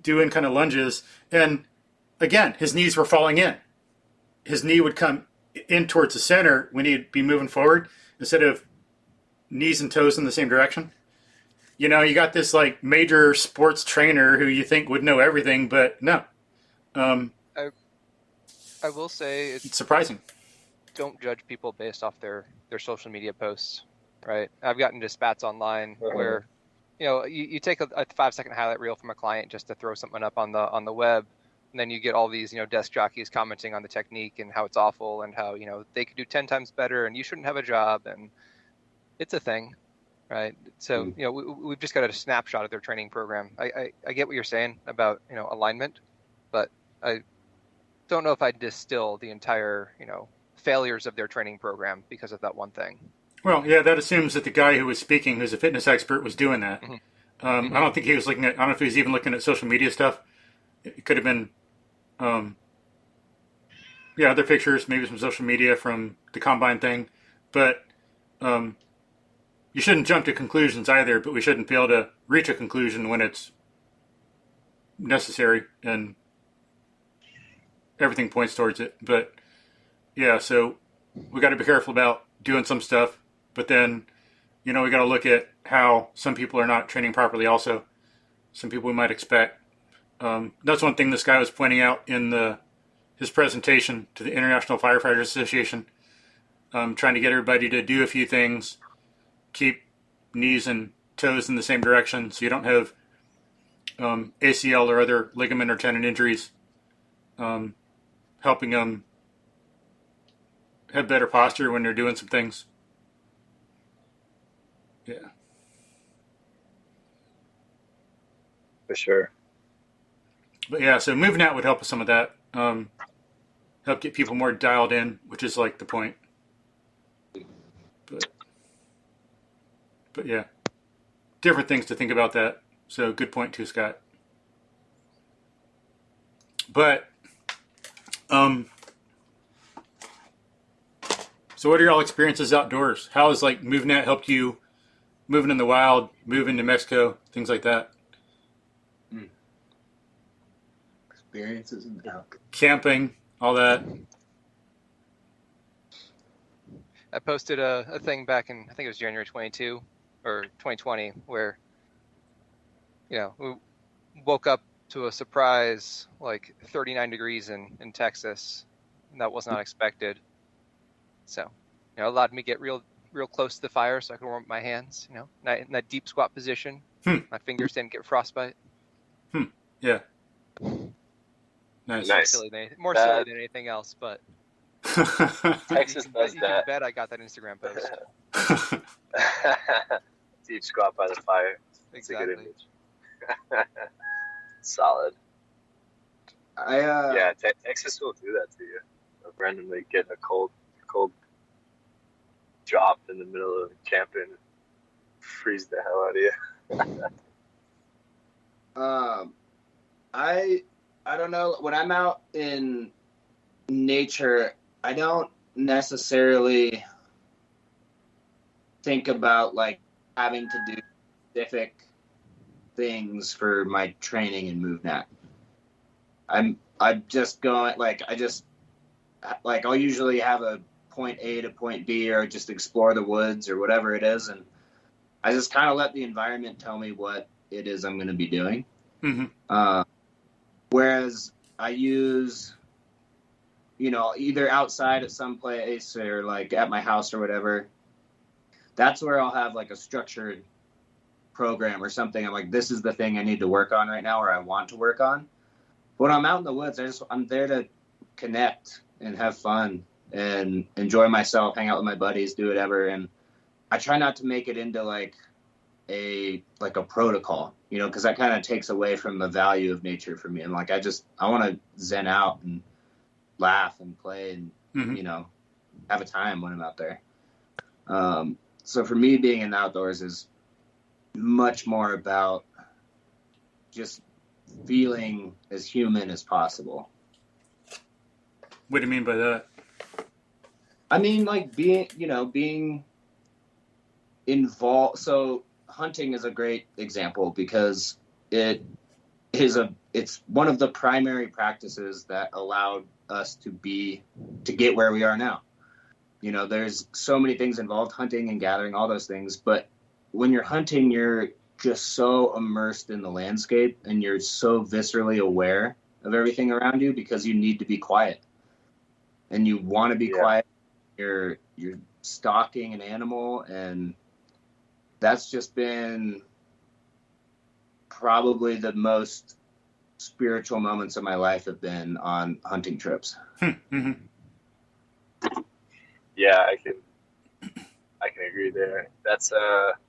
doing kind of lunges. And again, his knees were falling in. His knee would come in towards the center when he'd be moving forward instead of knees and toes in the same direction. You got this like major sports trainer who you think would know everything, but no. I will say it's surprising. Don't judge people based off their social media posts, right? I've gotten into spats online where, you take a 5-second highlight reel from a client just to throw something up on the web, and then you get all these, desk jockeys commenting on the technique and how it's awful and how, they could do 10 times better and you shouldn't have a job, and it's a thing, right? So, we've just got a snapshot of their training program. I get what you're saying about, alignment, but I don't know if I'd distill the entire, failures of their training program because of that one thing. Well, yeah, that assumes that the guy who was speaking, who's a fitness expert, was doing that. Mm-hmm. I don't think he was looking at, I don't know if he was even looking at social media stuff. It could have been, other pictures, maybe some social media from the combine thing. But you shouldn't jump to conclusions either, but we shouldn't be able to reach a conclusion when it's necessary and everything points towards it. But yeah, so we got to be careful about doing some stuff, but then, we got to look at how some people are not training properly also. Some people we might expect. That's one thing this guy was pointing out in his presentation to the International Firefighters Association, trying to get everybody to do a few things, keep knees and toes in the same direction so you don't have ACL or other ligament or tendon injuries, helping them have better posture when they're doing some things. Yeah. For sure. But yeah, so MovNat would help with some of that. Help get people more dialed in, which is like the point. But yeah, different things to think about that. So good point too, Scott. But so what are your all experiences outdoors? How has like MovNat helped you moving in the wild, moving to Mexico, things like that? Experiences in camping, all that. I posted a thing back in, I think it was January 22 or 2020, where, we woke up to a surprise, like 39 degrees in Texas, and that was not expected. So, allowed me to get real close to the fire so I could warm up my hands, in that deep squat position. My fingers didn't get frostbite. Yeah. Nice. More silly than anything else, but Texas does you that. can bet I got that Instagram post. Deep squat by the fire. That's Exactly. a good image. Solid. Yeah, Texas will do that to you. Randomly get a cold drop in the middle of camping, freeze the hell out of you. I don't know. When I'm out in nature, I don't necessarily think about like having to do specific things for my training in MovNat. I'm just going like I'll usually have a point A to point B, or just explore the woods or whatever it is, and I just kind of let the environment tell me what it is I'm going to be doing. Mm-hmm. Whereas I use, either outside at some place or like at my house or whatever, that's where I'll have like a structured program or something. I'm like, this is the thing I need to work on right now, or I want to work on. When I'm out in the woods, I'm there to connect and have fun and enjoy myself, hang out with my buddies, do whatever. And I try not to make it into like a protocol, because that kind of takes away from the value of nature for me. And like, I want to zen out and laugh and play and, Mm-hmm. have a time when I'm out there. So for me, being in the outdoors is much more about just feeling as human as possible. What do you mean by that? I mean, like being involved. So hunting is a great example because it's one of the primary practices that allowed us to get where we are now. There's so many things involved, hunting and gathering, all those things. But when you're hunting, you're just so immersed in the landscape and you're so viscerally aware of everything around you because you need to be quiet and you want to be quiet. You're stalking an animal, and that's just been probably the most spiritual moments of my life have been on hunting trips. Mm-hmm. Yeah, I can agree there. That's for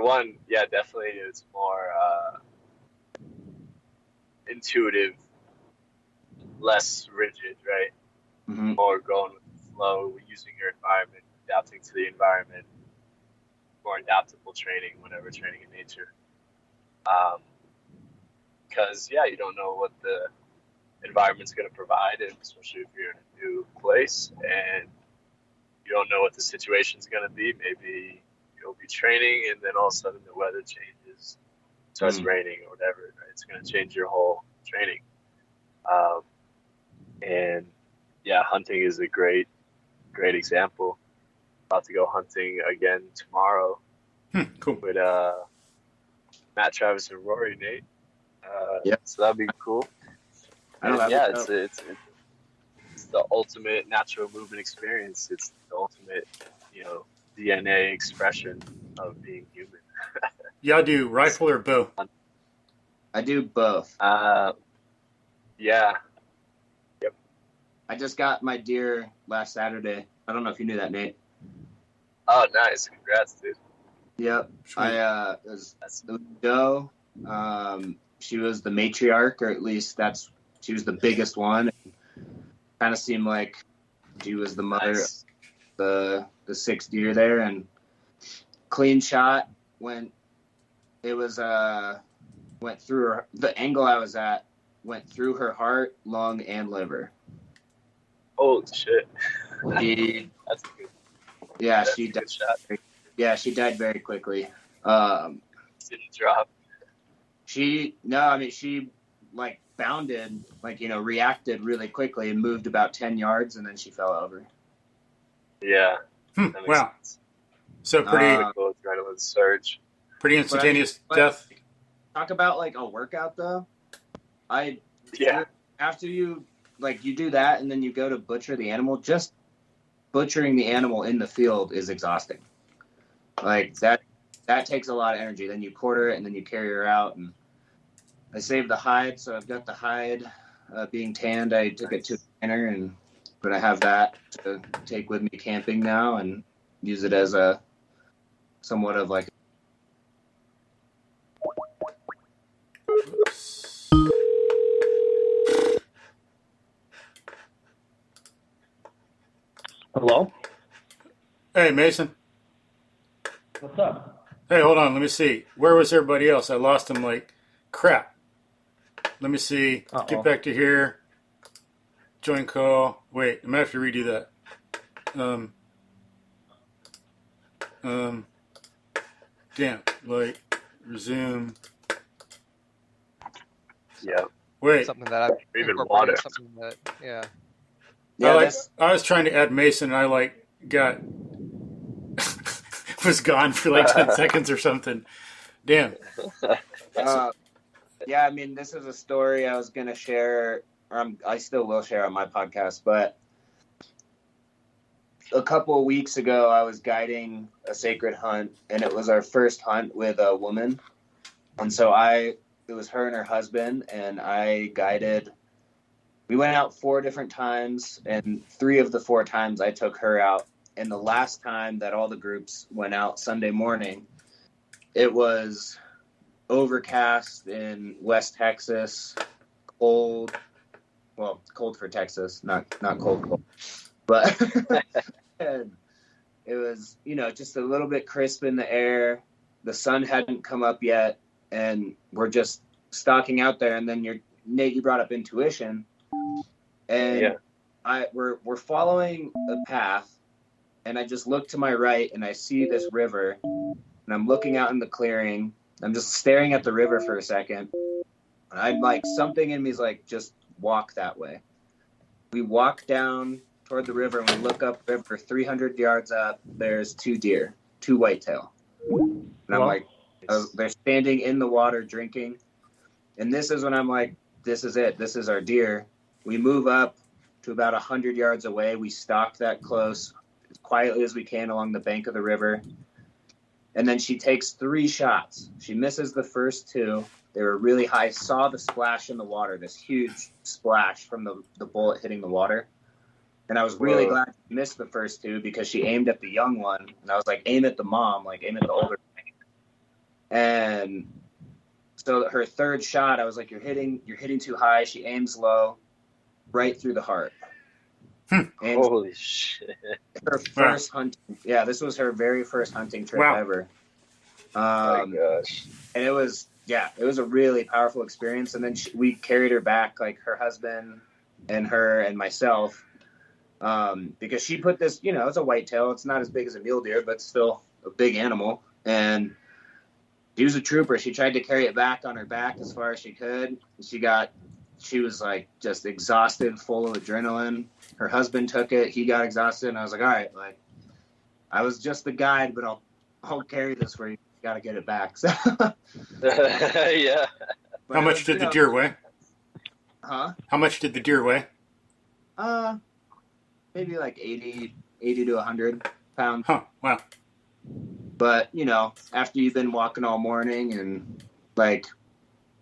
one, definitely it's more intuitive, less rigid, right? Mm-hmm. More going with the flow, using your environment, adapting to the environment, more adaptable training whenever training in nature. Because you don't know what the environment's going to provide, and especially if you're in a new place and you don't know what the situation's going to be. Maybe you'll be training and then all of a sudden the weather changes, starts raining or whatever. Right? It's going to change your whole training. And hunting is a great example. About to go hunting again tomorrow. Cool. With Matt, Travis, and Rory, Nate. So that'd be cool. It's the ultimate natural movement experience. It's the ultimate, DNA expression of being human. Y'all do rifle or bow? I do both. Yeah. Yep. I just got my deer last Saturday. I don't know if you knew that, Nate. Oh, nice. Congrats, dude. Yep. Sweet. It was doe. She was the matriarch, or at least she was the biggest one. Kind of seemed like she was the mother of the 6 deer there, and clean shot went through her. The angle I was at went through her heart, lung, and liver. Holy shit! That's good. Yeah, that's she a good died. shot. Yeah, she died very quickly. Didn't drop. She like bounded, reacted really quickly and moved about 10 yards, and then she fell over. Yeah. Wow. Sense. So pretty adrenaline surge. Pretty instantaneous death. Talk about like a workout though. After you do that and then you go to butcher the animal, just butchering the animal in the field is exhausting. Like that takes a lot of energy. Then you quarter it and then you carry her out, and I saved the hide, so I've got the hide being tanned. I took it to a tanner, but I have that to take with me camping now and use it as a somewhat of like. Hello? Hey, Mason. What's up? Hey, hold on. Let me see. Where was everybody else? I lost them like crap. Let me see. Uh-oh. Get back to here. Join call. Wait, I'm going to have to redo that. Damn. Resume. Yep. Wait, something that I've Or even incorporated. water. Something that, yeah. Yeah, I was trying to add Mason, and I like got was gone for like 10 seconds or something. Damn. yeah. I mean, this is a story I was gonna share. I still will share on my podcast, but a couple of weeks ago, I was guiding a sacred hunt, and it was our first hunt with a woman. And so it was her and her husband, and I guided. We went out 4 different times, and 3 of the 4 times I took her out. And the last time that all the groups went out Sunday morning, it was overcast in West Texas, cold. Well, cold for Texas, not cold, but and it was, just a little bit crisp in the air. The sun hadn't come up yet, and we're just stalking out there. And then Nate, you brought up intuition, and we're following a path, and I just look to my right, and I see this river, and I'm looking out in the clearing. I'm just staring at the river for a second, and I'm like, something in me is like, just walk that way. We walk down toward the river, and we look up river 300 yards up. There's 2 deer, 2 whitetail, and I'm like, they're standing in the water drinking. And this is when I'm like, this is it. This is our deer. We move up to about 100 yards away. We stalk that close as quietly as we can along the bank of the river. And then she takes 3 shots. She misses the first 2. They were really high. Saw the splash in the water, this huge splash from the bullet hitting the water. And I was really glad she missed the first 2 because she aimed at the young one. And I was like, aim at the mom, like aim at the older. And so her 3rd shot, I was like, you're hitting too high. She aims low, right through the heart. Holy shit. Her first hunting. Yeah, this was her very first hunting trip ever. Oh my gosh. And it was a really powerful experience. And then we carried her back, like her husband and her and myself, because she put this, it's a whitetail. It's not as big as a mule deer, but still a big animal. And she was a trooper. She tried to carry it back on her back as far as she could. She was like just exhausted, full of adrenaline. Her husband took it. He got exhausted. And I was like, all right, like I was just the guide, but I'll carry this for you. You got to get it back. So, yeah. How much did the deer weigh? Huh? How much did the deer weigh? Maybe like 80 to 100 pounds. Huh, wow. But, after you've been walking all morning and like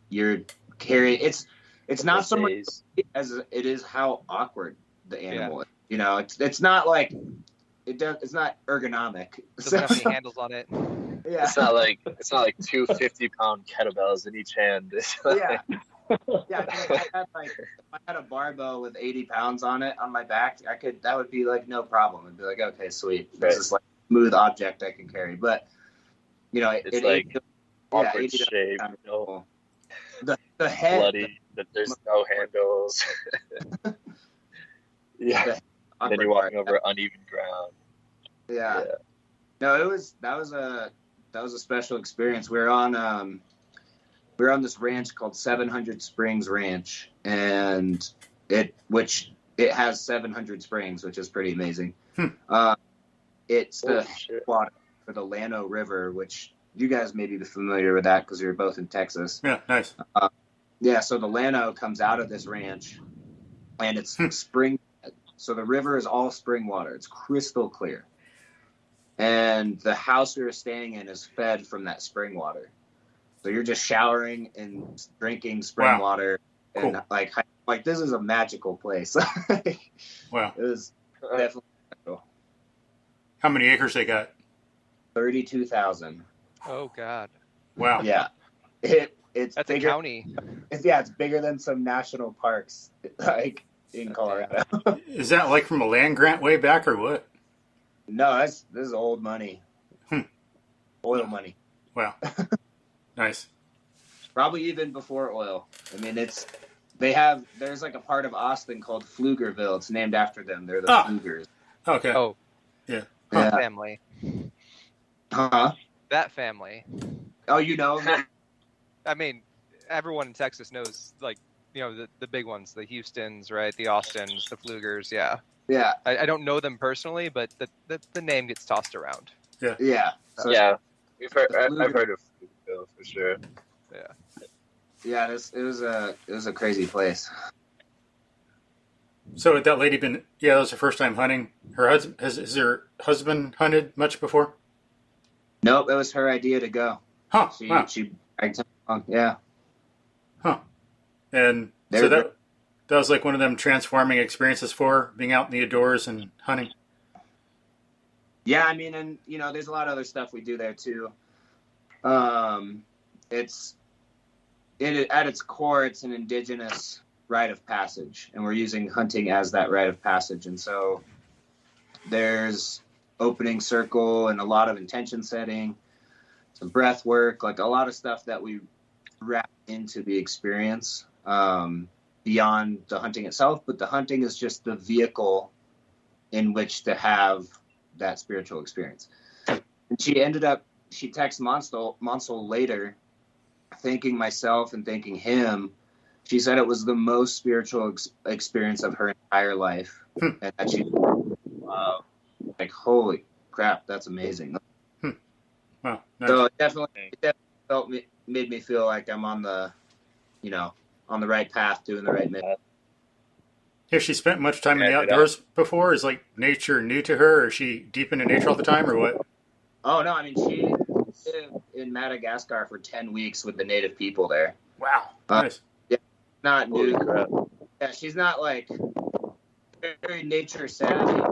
you're carrying, it's not so much as it is how awkward the animal is. It's not like it's not ergonomic. It doesn't have any handles on it. Yeah. It's not like 2 50-pound kettlebells in each hand. Yeah. Yeah. If I had a barbell with 80 pounds on it on my back, that would be like no problem. I'd be like, okay, sweet. This is like a smooth object I can carry. But it's like awkward shape. The head, bloody. There's no handles. Yeah. And then you're walking over uneven ground. Yeah. No, that was a special experience. We were on this ranch called 700 Springs Ranch, and it has 700 springs, which is pretty amazing. It's the water for the Llano River, which you guys may be familiar with that because you're both in Texas. Yeah, nice. So the Llano comes out of this ranch, and it's spring. So the river is all spring water. It's crystal clear. And the house we were staying in is fed from that spring water. So you're just showering and drinking spring water. And cool. like this is a magical place. Wow. It was definitely special. How many acres they got? 32,000. Oh, God. Wow. Yeah. It's That's bigger, a county. It's bigger than some national parks, like in Colorado. Is that like from a land grant way back or what? No, this is old money. Oil money. Wow. Nice. Probably even before oil. I mean, there's like a part of Austin called Pflugerville. It's named after them. They're the Pflugers. Okay. Oh. Yeah. That family. Huh? That family. Oh, you know? I mean, everyone in Texas knows, like, the big ones, the Houstons, right? The Austins, the Flugers. Yeah. Yeah. I don't know them personally, but the name gets tossed around. Yeah. So Yeah, I've Fluger- heard of Flugerville for sure. Yeah. Yeah, it was a crazy place. So had that lady been? Yeah, that was her first time hunting. Her husband has her husband hunted much before? Nope, it was her idea to go. Huh? She Wow. she dragged him along. Yeah. Huh? And They so were that was like one of them transforming experiences for her, being out in the outdoors and hunting. Yeah, I mean, and there's a lot of other stuff we do there too. It's at its core, it's an indigenous rite of passage, and we're using hunting as that rite of passage. And so there's opening circle and a lot of intention setting, some breath work, like a lot of stuff that we wrap into the experience beyond the hunting itself. But the hunting is just the vehicle in which to have that spiritual experience. And she texted Monsel later, thanking myself and thanking him. She said it was the most spiritual experience of her entire life. And that she, like, holy crap, that's amazing. Wow. Nice. So it definitely made me feel like I'm on the right path, doing the right mission. Has she spent much time in the outdoors before? Is like nature new to her? Or is she deep into nature all the time, or what? Oh no, I mean she lived in Madagascar for 10 weeks with the native people there. Wow. Nice. Not Holy new. crap. Yeah, she's not like very nature savvy. A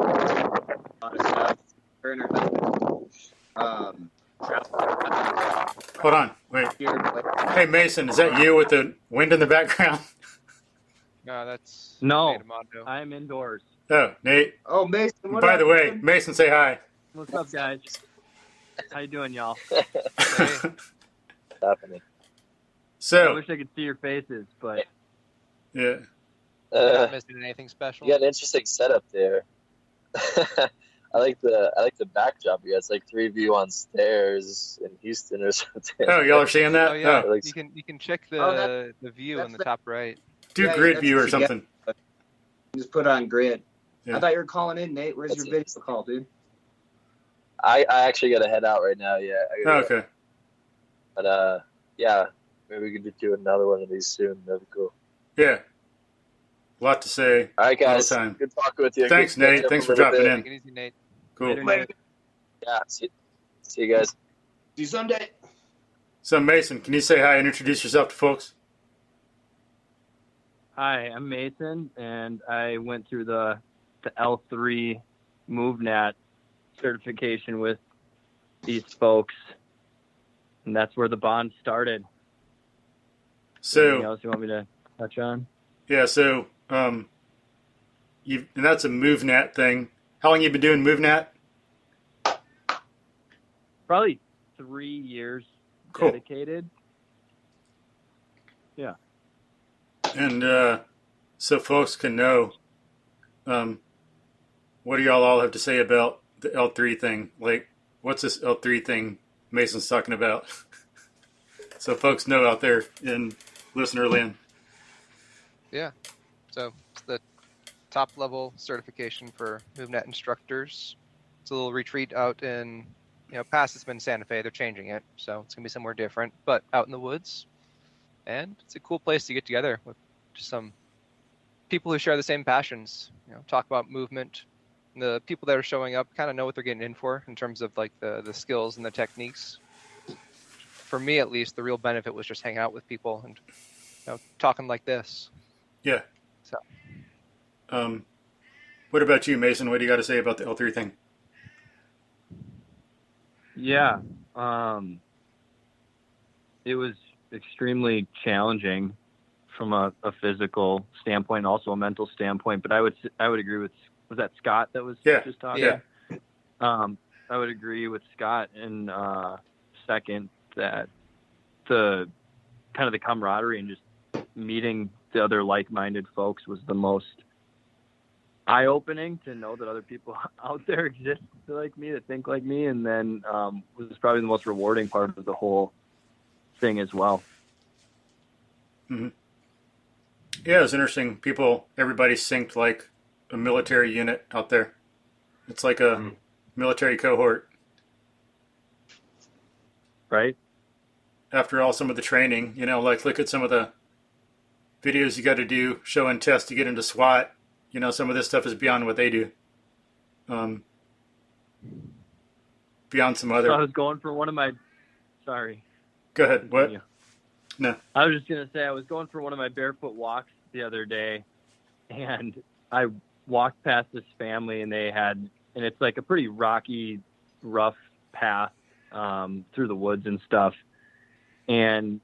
lot of stuff. Her and her husband Hold on. Wait. here. Hey, Mason, is that you with the wind in the background? No, that's No, Nate Amado. I'm indoors. Oh, Nate. Oh, Mason. What By up, the way, man? Mason, say hi. What's up, guys? How you doing, y'all? What's happening? I So, wish I could see your faces, but yeah. Not missing anything special? You got an interesting setup there. I like the backdrop. You got it's like 3 view on stairs in Houston or something. Oh, y'all are seeing that? Oh yeah, Oh. you can check Oh, the view that's in the top right. Do Yeah, grid that's view or what you get. something. Just put on grid. Yeah. I thought you were calling in, Nate. Where's That's your video call, dude? I actually got to head out right now. Yeah. Oh, okay. But yeah, maybe we could do another one of these soon. That'd be cool. Yeah. A lot to say. All right, guys. Time. Good talking with you. Thanks, Good to catch Nate. up Thanks a for little dropping bit. in. Take it easy, Nate. Cool. Later, Nate. Yeah. See you guys. See you Sunday. So, Mason, can you say hi and introduce yourself to folks? hi, I'm Mason, and I went through the L3 MovNat certification with these folks, and that's where the bond started. Anything So, else you want me to touch on? yeah, so, and that's a MovNat thing. How long you been doing MovNat? Probably 3 years Cool. dedicated. Yeah. And so folks can know, what do y'all all have to say about the L3 thing? Like, what's this L3 thing Mason's talking about? So folks know out there in listener land. Yeah. So it's the top level certification for MovNat instructors. It's a little retreat out in, past it's been Santa Fe. They're changing it, so it's gonna be somewhere different, but out in the woods. And it's a cool place to get together with just some people who share the same passions. Talk about movement. The people that are showing up kind of know what they're getting in for in terms of like the skills and the techniques. For me, at least, the real benefit was just hanging out with people and talking like this. Yeah. So. What about you, Mason? What do you got to say about the L3 thing? Yeah. It was extremely challenging from a physical standpoint, also a mental standpoint. But I would agree with, was that Scott that was just talking? Yeah. I would agree with Scott in second that the kind of the camaraderie and just meeting the other like-minded folks was the most eye-opening, to know that other people out there exist like me, that think like me, and then was probably the most rewarding part of the whole thing as well. Mm-hmm. Yeah, it was interesting. Everybody synced like a military unit out there. It's like a military cohort. Right? After all, some of the training, like look at some of the videos you got to do, show and test to get into SWAT. Some of this stuff is beyond what they do. Beyond some other. So I was going for one of my. Sorry. Go ahead. What? No. I was just gonna say I was going for one of my barefoot walks the other day, and I walked past this family, and it's like a pretty rocky, rough path through the woods and stuff, and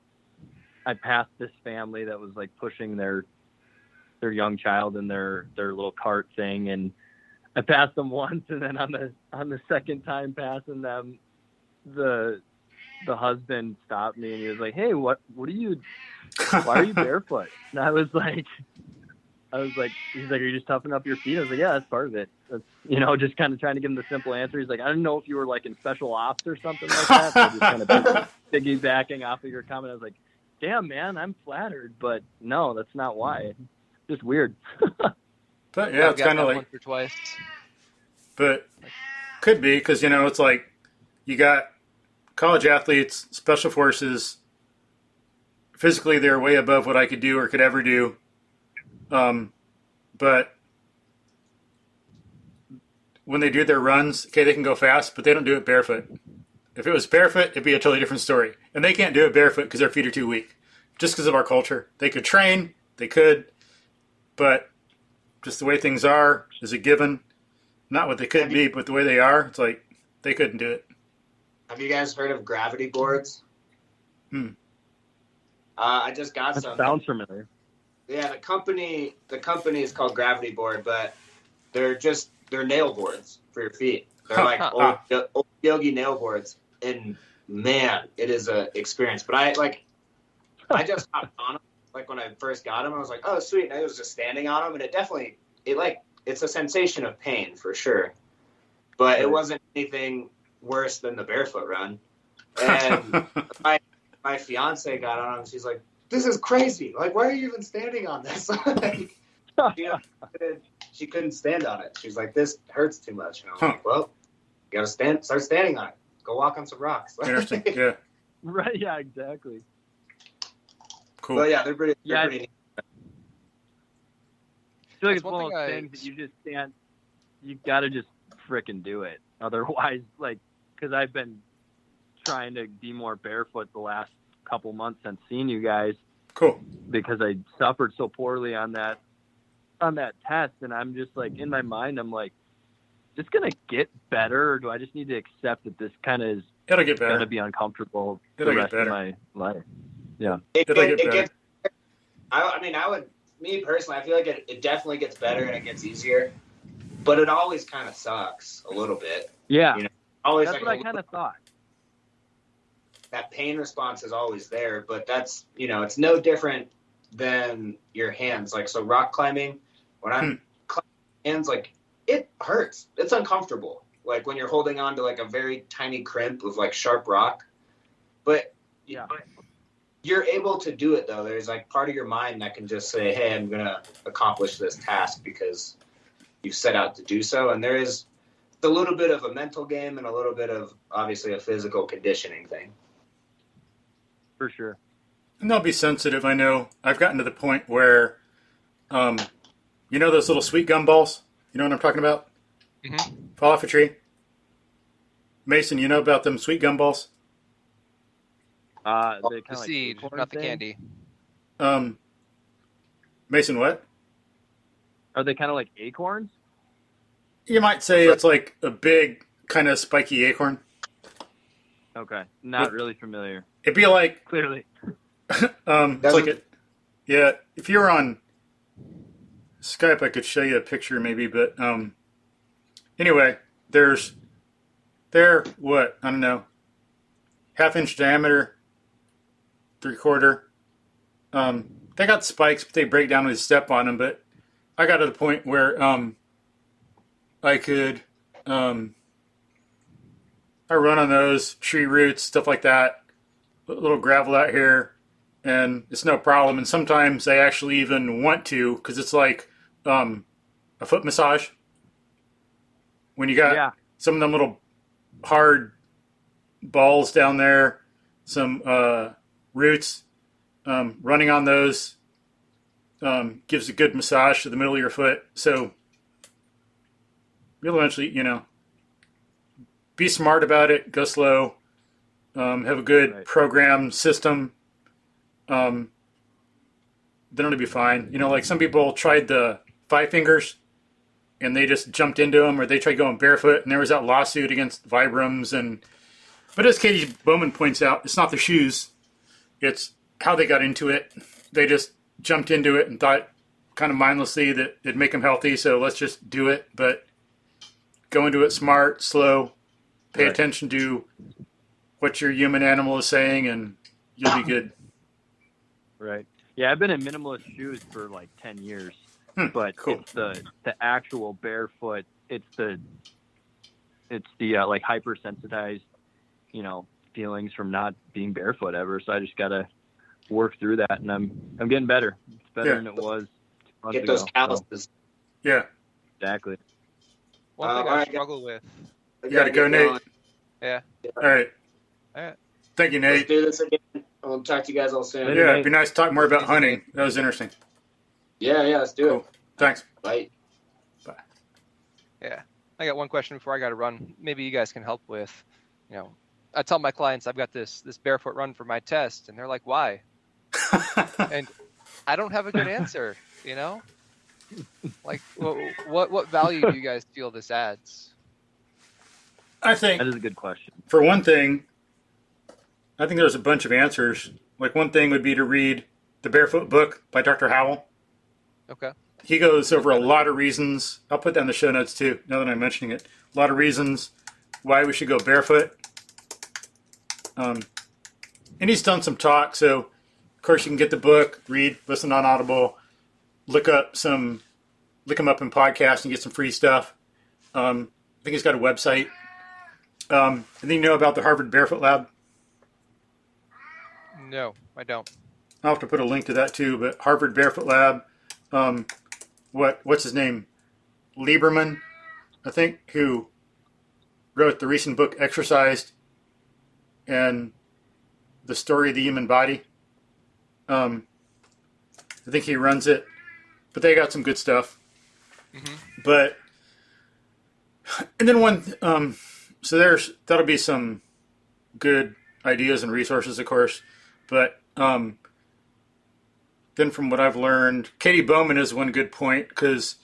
I passed this family that was like pushing their young child in their little cart thing, and I passed them once, and then on the second time passing them, the husband stopped me and he was like, "Hey, what are you? Why are you barefoot?" And I was like, he's like, "Are you just toughening up your feet?" I was like, "Yeah, that's part of it." That's, just kind of trying to give him the simple answer. He's like, "I didn't know if you were like in special ops or something like that." So just kind of piggybacking off of your comment, I was like, "Damn, man, I'm flattered, but no, that's not why. It's just weird." But yeah, it's kind of like once or twice. But could be because it's like you got college athletes, special forces. Physically, they're way above what I could do or could ever do. But when they do their runs, okay, they can go fast, but they don't do it barefoot. If it was barefoot, it'd be a totally different story. And they can't do it barefoot because their feet are too weak. Just because of our culture. They could train, but just the way things are is a given. Not what they could be, but the way they are, it's like they couldn't do it. Have you guys heard of gravity boards? I just got some. That sounds familiar. Yeah, the company is called Gravity Board, but they're nail boards for your feet. They're like old yogi nail boards, and man, it is a experience. But I just hopped on them. Like when I first got them, I was like, "Oh, sweet!" And I was just standing on them, and it's a sensation of pain for sure, but it wasn't anything worse than the barefoot run. And my fiance got on them. She's like, "This is crazy. Like, why are you even standing on this?" She couldn't stand on it. She's like, "This hurts too much." And I was like, "Well, you gotta start standing on it. Go walk on some rocks." Interesting. Yeah. Right. Yeah. Exactly. Cool. Well, yeah, they're pretty neat. I feel like it's one of those things that you just can't. You gotta just frickin' do it. Otherwise, because I've been trying to be more barefoot the last couple months since seeing you guys. Cool. Because I suffered so poorly on that test, and I'm just like in my mind, I'm like, just gonna get better, or do I just need to accept that this kind of is It'll get better. Gonna be uncomfortable It'll the get rest better. of my life? Yeah. Me personally, I feel like it definitely gets better and it gets easier, but it always kind of sucks a little bit. Yeah. Always that's what I kind of thought. That pain response is always there, but that's, it's no different than your hands. Like, so rock climbing, when I'm climbing hands, it hurts. It's uncomfortable. Like when you're holding on to a very tiny crimp of sharp rock, but yeah. You're able to do it though. There's part of your mind that can just say, "Hey, I'm going to accomplish this task because you've set out to do so." And there is a little bit of a mental game and a little bit of obviously a physical conditioning thing. For sure. And they'll be sensitive. I know I've gotten to the point where, those little sweet gum balls? You know what I'm talking about? Mm-hmm. Fall off a tree. Mason, you know about them sweet gum balls? The seed, not the candy. Mason, what? Are they kind of like acorns? You might say it's like a big kind of spiky acorn. Okay, not really familiar. It'd be like clearly. It's like it. Yeah, if you were on Skype, I could show you a picture maybe, but anyway, they're what, I don't know, 1/2 inch diameter, 3/4. They got spikes, but they break down when you step on them. But I got to the point where I could I run on those tree roots, stuff like that. A little gravel out here, and it's no problem. And sometimes I actually even want to, because it's like a foot massage. When you got some of them little hard balls down there, some roots, running on those gives a good massage to the middle of your foot. So you'll eventually, be smart about it, go slow, have a good program system. Then it'll be fine. Like some people tried the 5 fingers and they just jumped into them, or they tried going barefoot, and there was that lawsuit against Vibrams. But as Katie Bowman points out, it's not the shoes, it's how they got into it. They just jumped into it and thought kind of mindlessly that it'd make them healthy, so let's just do it. But go into it smart, slow, pay attention to what your human animal is saying, and you'll be good. Right. Yeah, I've been in minimalist shoes for like 10 years, but cool. It's the actual barefoot. It's the like hypersensitized, feelings from not being barefoot ever. So I just gotta work through that, and I'm getting better. It's better than it was 2 months Get those ago. calluses. So. Yeah. Exactly. One thing I struggle with. You gotta go, Nate. Yeah. All right. Thank you, Nate. Let's do this again. I'll talk to you guys all soon. Yeah, it'd be nice to talk more about hunting. That was interesting. Yeah, let's do it. Thanks. Bye. Yeah. I got one question before I got to run. Maybe you guys can help with. I tell my clients I've got this barefoot run for my test, and they're like, "Why?" And I don't have a good answer. Like, what value do you guys feel this adds? I think that is a good question. For one thing, I think there's a bunch of answers. Like one thing would be to read the Barefoot book by Dr. Howell. Okay. He goes over a lot of reasons. I'll put that in the show notes too, now that I'm mentioning it. A lot of reasons why we should go barefoot. And he's done some talk, so of course you can get the book, read, listen on Audible, look him up in podcasts and get some free stuff. I think he's got a website. And then you know about the Harvard Barefoot Lab? No, I don't. I'll have to put a link to that too, but Harvard Barefoot Lab, what's his name? Lieberman, I think, who wrote the recent book Exercised and the Story of the Human Body. I think he runs it, but they got some good stuff. Mm-hmm. And then so that'll be some good ideas and resources, of course. But then from what I've learned, Katie Bowman is one good point, because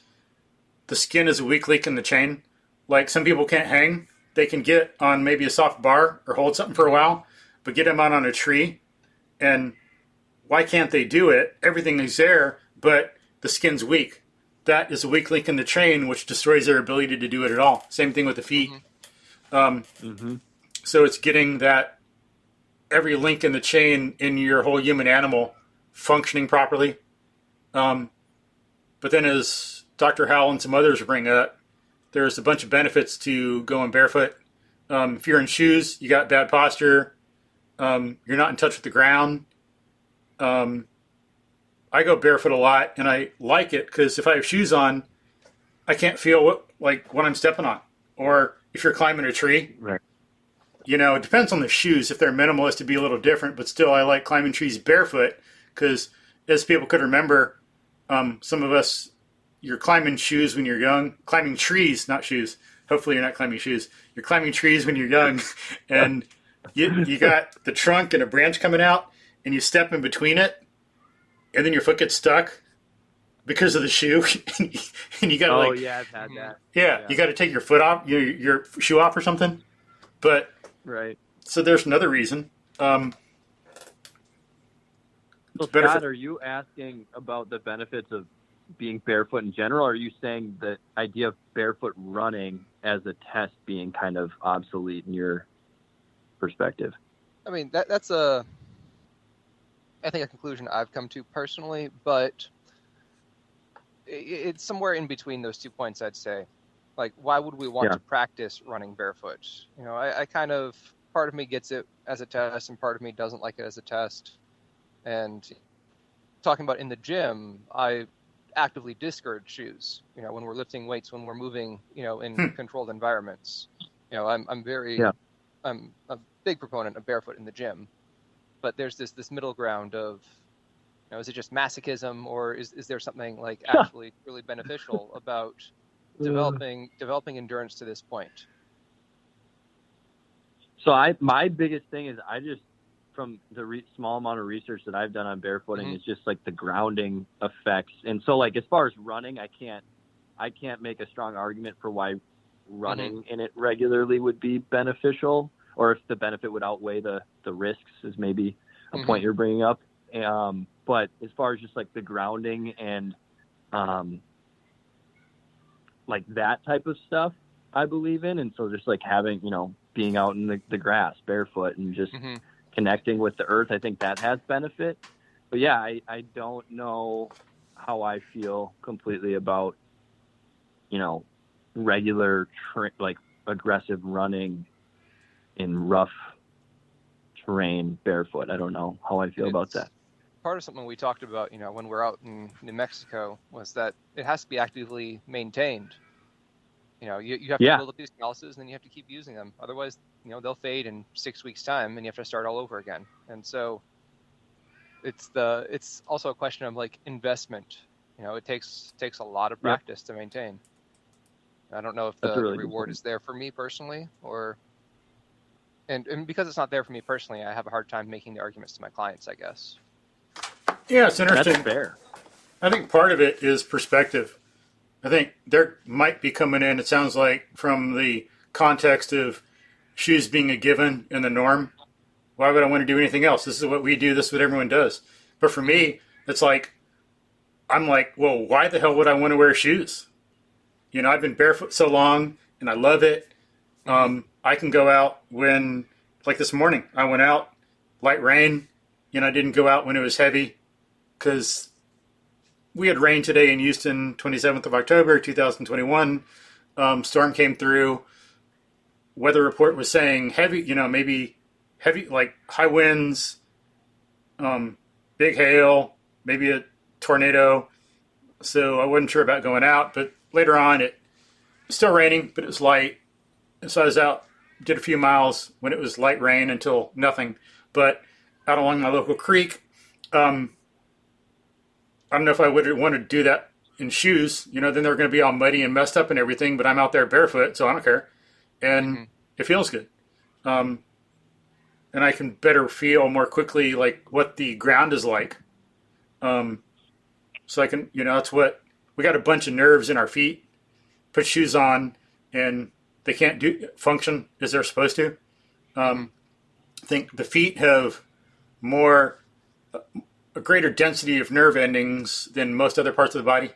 the skin is a weak link in the chain. Like some people can't hang. They can get on maybe a soft bar or hold something for a while, but get them out on a tree. And why can't they do it? Everything is there, but the skin's weak. That is a weak link in the chain, which destroys their ability to do it at all. Same thing with the feet. So it's getting that every link in the chain in your whole human animal functioning properly. But then as Dr. Howell and some others bring up, there's a bunch of benefits to going barefoot. If you're in shoes, you got bad posture. You're not in touch with the ground. I go barefoot a lot, and I like it because if I have shoes on, I can't feel what I'm stepping on. Or if you're climbing a tree, right. It depends on the shoes. If they're minimalist, it'd be a little different. But still, I like climbing trees barefoot because, as people could remember, some of us, you're climbing shoes when you're young. Climbing trees, not shoes. Hopefully you're not climbing shoes. You're climbing trees when you're young, and you got the trunk and a branch coming out, and you step in between it, and then your foot gets stuck because of the shoe, and you got Oh yeah, I've had that. Yeah, you got to take your foot off, your shoe off or something. But right. So there's another reason. So Scott, are you asking about the benefits of being barefoot in general, or are you saying the idea of barefoot running as a test being kind of obsolete in your perspective? I mean, that's I think a conclusion I've come to personally, but it's somewhere in between those 2 points, I'd say. Like, why would we want to practice running barefoot? I kind of, part of me gets it as a test and part of me doesn't like it as a test. And talking about in the gym, I actively discourage shoes. When we're lifting weights, when we're moving, in controlled environments. I'm a big proponent of barefoot in the gym, but there's this middle ground of, is it just masochism, or is there something like actually really beneficial about developing endurance to this point? So my biggest thing is from the small amount of research that I've done on barefooting is just like the grounding effects. And so like, as far as running, I can't make a strong argument for why running in it regularly would be beneficial, or if the benefit would outweigh the risks is maybe a point you're bringing up. But as far as just like the grounding and like that type of stuff, I believe in. And so just like having, being out in the grass barefoot and just connecting with the earth, I think that has benefit. But yeah, I don't know how I feel completely about, regular like aggressive running in rough terrain barefoot. I don't know how I feel about that. Part of something we talked about, when we're out in New Mexico, was that it has to be actively maintained. You have to build up these calluses, and then you have to keep using them. Otherwise, they'll fade in 6 weeks' time, and you have to start all over again. And so it's also a question of like investment. It takes a lot of practice to maintain. I don't know if the reward is there for me personally, and because it's not there for me personally, I have a hard time making the arguments to my clients, I guess. Yeah, it's interesting. That's fair. I think part of it is perspective. I think there might be coming in, it sounds like, from the context of shoes being a given and the norm. Why would I want to do anything else? This is what we do. This is what everyone does. But for me, it's like, I'm like, well, why the hell would I want to wear shoes? I've been barefoot so long, and I love it. I can go out when, like this morning, I went out, light rain. I didn't go out when it was heavy because we had rain today in Houston, 27th of October, 2021. Storm came through. Weather report was saying heavy, maybe heavy, like high winds, big hail, maybe a tornado. So I wasn't sure about going out, but later on it was still raining, but it was light. And so I was out, did a few miles when it was light rain until nothing. But out along my local creek, I don't know if I would want to do that in shoes. Then they're going to be all muddy and messed up and everything, but I'm out there barefoot, so I don't care. And it feels good. And I can better feel more quickly like what the ground is like. So I can, that's what, we got a bunch of nerves in our feet, put shoes on, and they can't function as they're supposed to. I think the feet have a greater density of nerve endings than most other parts of the body.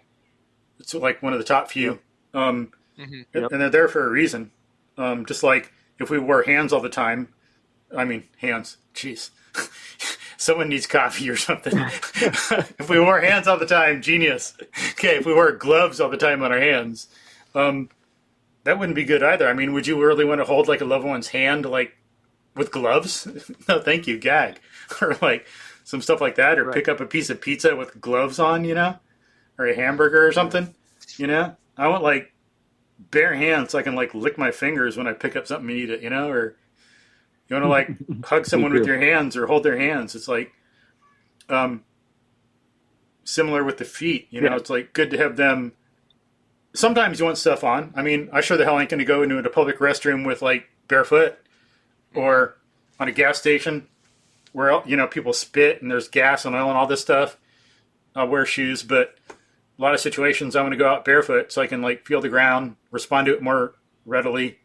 It's like one of the top few. And they're there for a reason. Just like if we wore hands all the time, hands, jeez. Someone needs coffee or something. If we wore hands all the time, genius. Okay, if we wore gloves all the time on our hands, that wouldn't be good either. Would you really want to hold like a loved one's hand like with gloves? No, thank you, gag. Or like some stuff like that, or pick up a piece of pizza with gloves on, or a hamburger or something, I want like bare hands so I can like lick my fingers when I pick up something and eat it, or you want to like hug someone with your hands or hold their hands. It's like similar with the feet, it's like good to have them. Sometimes you want stuff on. I sure the hell ain't going to go into a public restroom with like barefoot or on a gas station where, people spit and there's gas and oil and all this stuff. I'll wear shoes, but a lot of situations I want to go out barefoot so I can like feel the ground, respond to it more readily,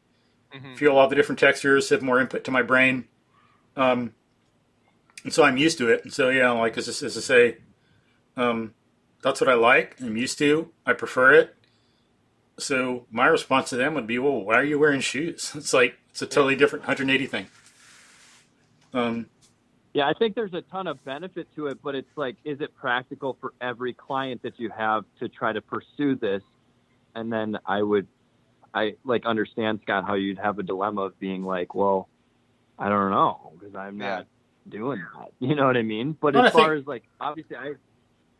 feel all the different textures, have more input to my brain. And so I'm used to it. And so, yeah, like as I say, that's what I like. I'm used to. I prefer it. So my response to them would be, well, why are you wearing shoes? It's like, it's a totally different 180 thing. Yeah, I think there's a ton of benefit to it, but it's like, is it practical for every client that you have to try to pursue this? And then I like understand, Scott, how you'd have a dilemma of being like, well, I don't know, because I'm not doing that. You know what I mean? But Well, as far as like, obviously, I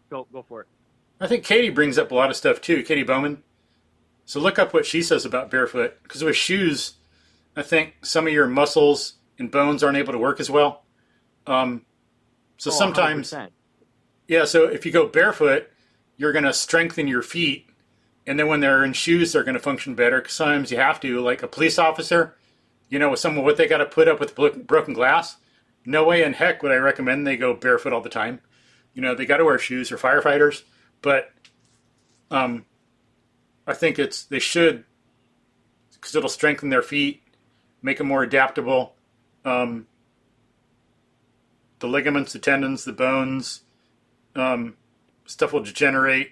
go for it. I think Katie brings up a lot of stuff too, Katie Bowman. So look up what she says about barefoot, because with shoes, I think some of your muscles and bones aren't able to work as well. So sometimes, 100%. yeah. So if you go barefoot, you're going to strengthen your feet, and then when they're in shoes, they're going to function better. Because sometimes you have to, like a police officer, with some of what they got to put up with broken glass. No way in heck would I recommend they go barefoot all the time. They got to wear shoes, or firefighters, but I think they should, because it'll strengthen their feet, make them more adaptable. The ligaments, the tendons, the bones, stuff will degenerate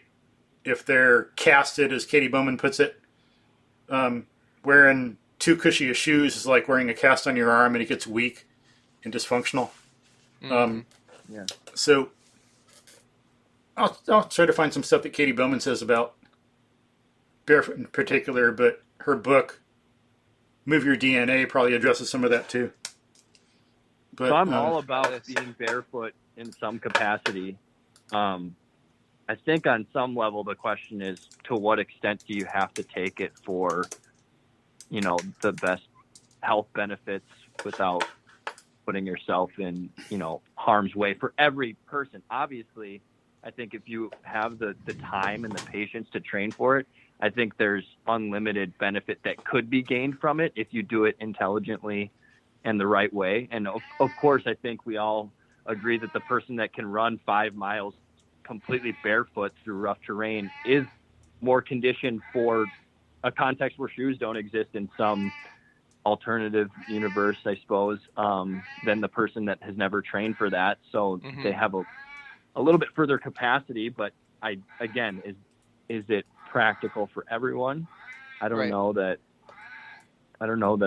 if they're casted, as Katie Bowman puts it. Wearing too cushy of shoes is like wearing a cast on your arm, and it gets weak and dysfunctional. Yeah. So I'll try to find some stuff that Katie Bowman says about barefoot in particular, but her book, Move Your DNA, probably addresses some of that too. But, so I'm all about being barefoot in some capacity. I think on some level the question is, to what extent do you have to take it for, the best health benefits without putting yourself in, harm's way for every person. Obviously, I think if you have the time and the patience to train for it, I think there's unlimited benefit that could be gained from it if you do it intelligently and the right way. And of course, I think we all agree that the person that can run 5 miles completely barefoot through rough terrain is more conditioned for a context where shoes don't exist in some alternative universe, I suppose, than the person that has never trained for that. So they have a little bit further capacity, but is it practical for everyone? I don't know that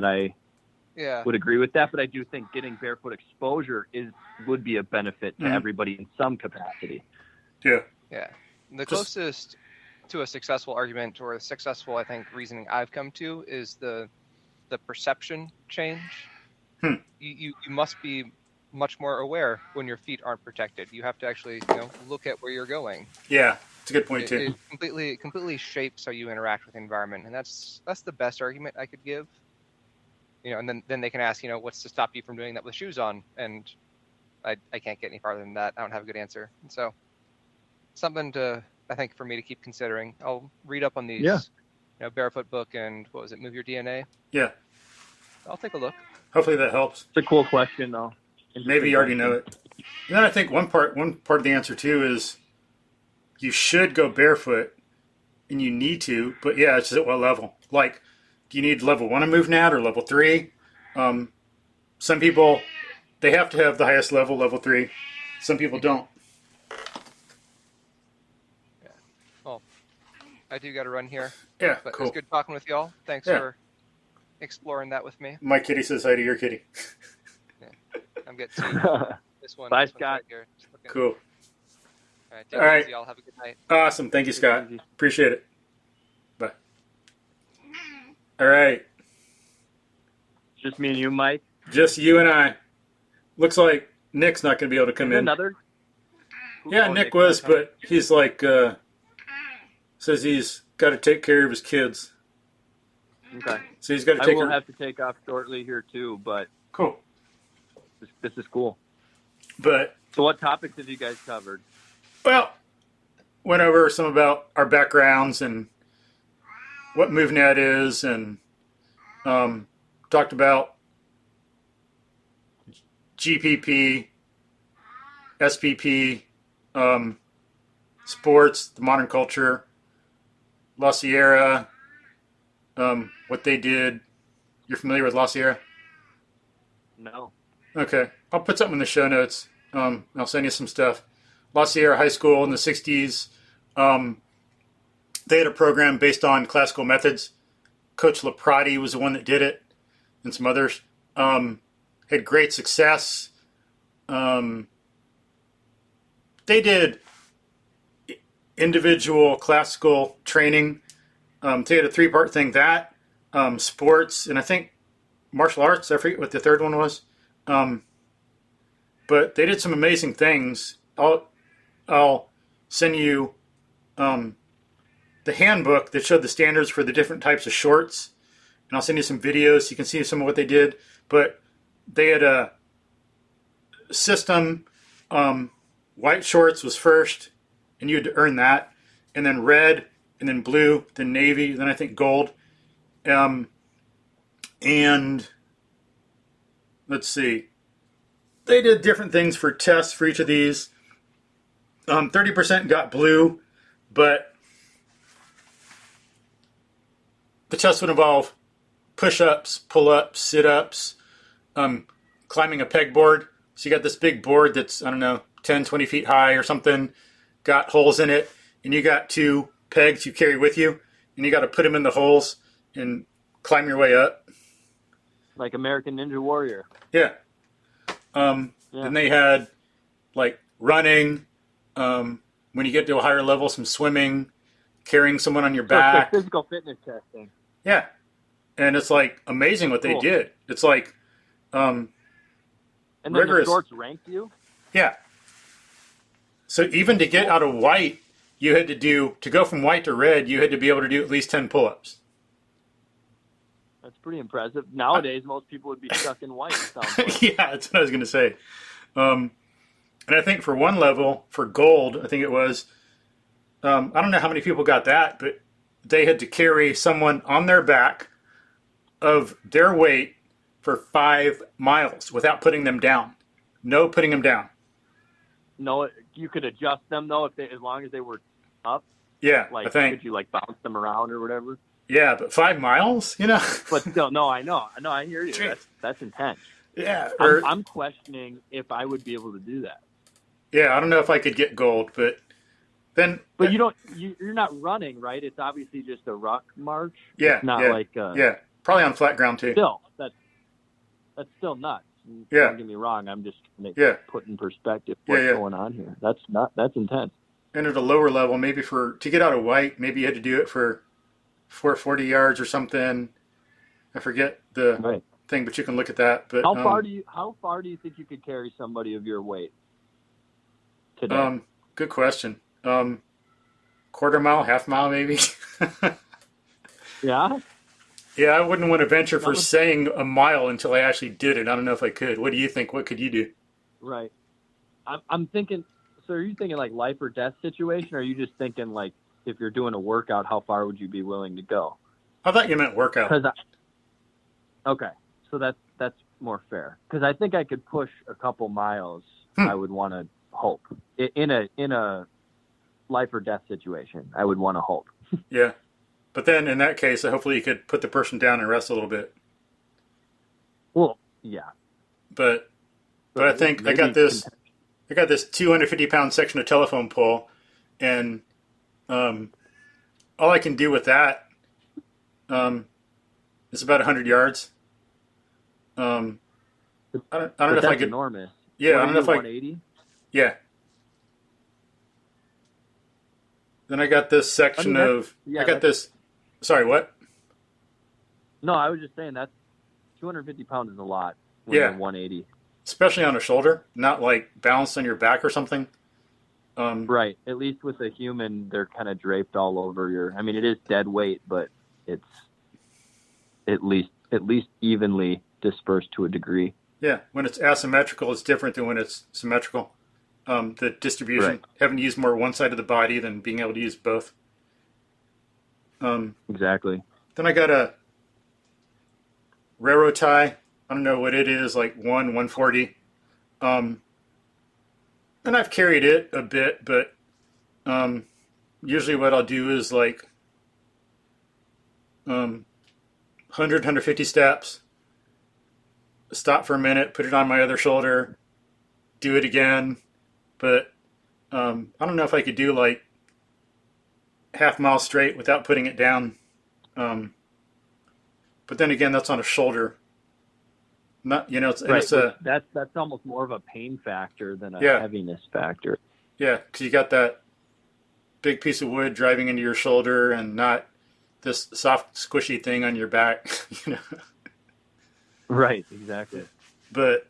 I would agree with that, but I do think getting barefoot exposure would be a benefit to everybody in some capacity. Yeah. The closest to a successful argument, or a successful, I think, reasoning I've come to, is the perception change. You must be much more aware when your feet aren't protected. You have to actually look at where you're going. Yeah, it's a good point too. It completely shapes how you interact with the environment, and that's the best argument I could give. And then they can ask, what's to stop you from doing that with shoes on? And I can't get any farther than that. I don't have a good answer. And so something I think for me to keep considering. I'll read up on these. Barefoot book and what was it? Move Your DNA. Yeah. I'll take a look. Hopefully that helps. It's a cool question, though. Maybe you already know it. And then I think one part of the answer too is you should go barefoot, and you need to, but yeah, it's just at what level? Like, do you need level 1 of MovNat or level 3? Some people, they have to have the highest level 3. Some people don't. Yeah. Well, I do got to run here. Yeah, but cool. It was good talking with y'all. Thanks for exploring that with me. My kitty says hi to your kitty. I'm getting this one. Bye, this Scott. right here. Cool. All right. Take All right. it easy. Y'all have a good night. Awesome. Thank you, Scott. Appreciate it. Bye. All right. Just me and you, Mike? Just you and I. Looks like Nick's not going to be able to come in. Another? Yeah, Nick was, but he's like, says he's got to take care of his kids. Okay. So he's got to take I will have to take off shortly here, too, but cool. This is cool. But so what topics have you guys covered? Well, went over some about our backgrounds and what MovNat is, and talked about GPP, SPP, sports, the modern culture, La Sierra, what they did. You're familiar with La Sierra? No. Okay. I'll put something in the show notes. I'll send you some stuff. La Sierra High School in the 60s. They had a program based on classical methods. Coach Laprati was the one that did it, and some others. Had great success. They did individual classical training. They had a 3-part thing, that, sports, and I think martial arts. I forget what the third one was. But they did some amazing things. I'll send you the handbook that showed the standards for the different types of shorts, and I'll send you some videos so you can see some of what they did. But they had a system. White shorts was first, and you had to earn that, and then red, and then blue, then navy, then I think gold. And let's see. They did different things for tests for each of these. 30% got blue, but the test would involve push-ups, pull-ups, sit-ups, climbing a pegboard. So you got this big board that's, I don't know, 10, 20 feet high or something, got holes in it, and you got 2 pegs you carry with you, and you got to put them in the holes and climb your way up. Like American Ninja Warrior. Yeah. Then they had like running, when you get to a higher level, some swimming, carrying someone on your back. It's like physical fitness testing. Yeah. And it's like amazing what they did. It's like and then rigorous. The shorts ranked you? Yeah. So even to get out of white, you had to go from white to red, you had to be able to do at least 10 pull-ups. That's pretty impressive. Nowadays, most people would be stuck in white. Like. Yeah, that's what I was going to say. And I think for one level, for gold, I think it was, I don't know how many people got that, but they had to carry someone on their back of their weight for 5 miles without putting them down. No putting them down. No, you could adjust them, though, as long as they were up. Yeah, like, I think. Could you, like, bounce them around or whatever? Yeah, but 5 miles, you know? But still, no, I know. No, I hear you. That's intense. Yeah. I'm questioning if I would be able to do that. Yeah, I don't know if I could get gold, but then... But you're not running, right? It's obviously just a ruck march. Yeah, it's not like... yeah, probably on flat ground, too. Still, that's still nuts. Yeah. Don't get me wrong. I'm just put in perspective what's going on here. That's intense. And at a lower level, maybe to get out of white, maybe you had to do it for 40 yards or something. I forget the thing, but you can look at that. But how far do you think you could carry somebody of your weight today? Good question. Quarter mile, half mile, maybe. Yeah. Yeah, I wouldn't want to venture for saying a mile until I actually did it. I don't know if I could. What do you think? What could you do? Right. I'm thinking. So are you thinking like life or death situation, or are you just thinking like if you're doing a workout, how far would you be willing to go? I thought you meant workout. Okay, so that's more fair. Because I think I could push a couple miles. I would want to hope in a life or death situation. I would want to hope. Yeah. But then in that case, hopefully you could put the person down and rest a little bit. Well, yeah. But I think I got this 250-pound section of telephone pole, and all I can do with that is about 100 yards. I don't know if I could. Enormous. Yeah, I don't know if I. 180. Yeah. Then I got this section I got this. Sorry, what? No, I was just saying that 250 pounds is a lot when you're 180. Especially on a shoulder, not like balanced on your back or something. Right. At least with a human, they're kind of draped all over your. I mean, it is dead weight, but it's at least evenly dispersed to a degree. Yeah. When it's asymmetrical, it's different than when it's symmetrical. The distribution, having to use more one side of the body than being able to use both. Exactly. Then I got a railroad tie. I don't know what it is, like 140. And I've carried it a bit, but usually what I'll do is like 100, 150 steps, stop for a minute, put it on my other shoulder, do it again. But I don't know if I could do like half mile straight without putting it down. But then again, that's on a shoulder. Not, it's that's almost more of a pain factor than a heaviness factor. Yeah, because you got that big piece of wood driving into your shoulder and not this soft, squishy thing on your back. Right, exactly. But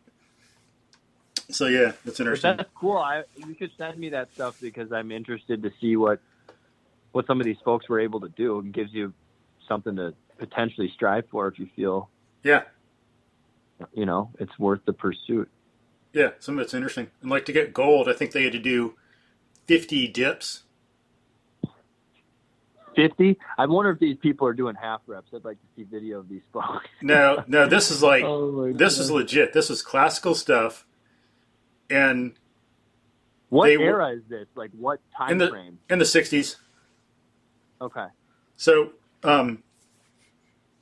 So yeah, that's interesting. That's cool. You should send me that stuff because I'm interested to see what some of these folks were able to do. It gives you something to potentially strive for if you feel, Yeah. It's worth the pursuit. Yeah, some of it's interesting. And like to get gold, I think they had to do 50 dips. 50? I wonder if these people are doing half reps. I'd like to see video of these folks. No, this is like, Oh this is legit. This is classical stuff. And what era is this? Like what time frame? In the 60s. Okay. So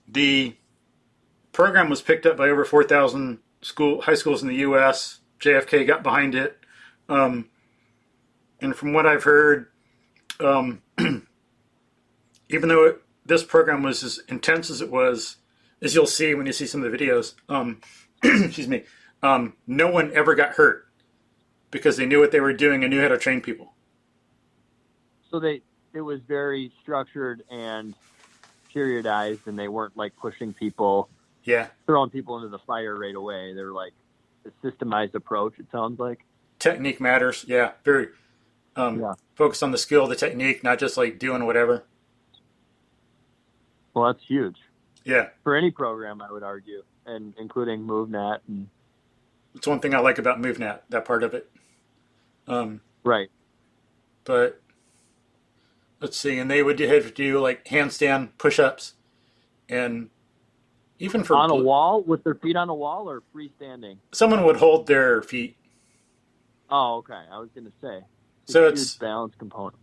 the program was picked up by over 4,000 high schools in the U.S. JFK got behind it. And from what I've heard, even though this program was as intense as it was, as you'll see when you see some of the videos, excuse me, no one ever got hurt because they knew what they were doing and knew how to train people. So it was very structured and periodized, and they weren't like pushing people, throwing people into the fire right away. They're like a systemized approach, it sounds like. Technique matters, yeah. Very focused on the skill, the technique, not just like doing whatever. Well, that's huge. Yeah. For any program, I would argue, and including MovNat. It's one thing I like about MovNat, that part of it. Right. But let's see, and they would have to do like handstand push-ups, and even for on a wall with their feet on a wall or freestanding. Someone would hold their feet. Oh, okay. I was going to say. So it's a balance component.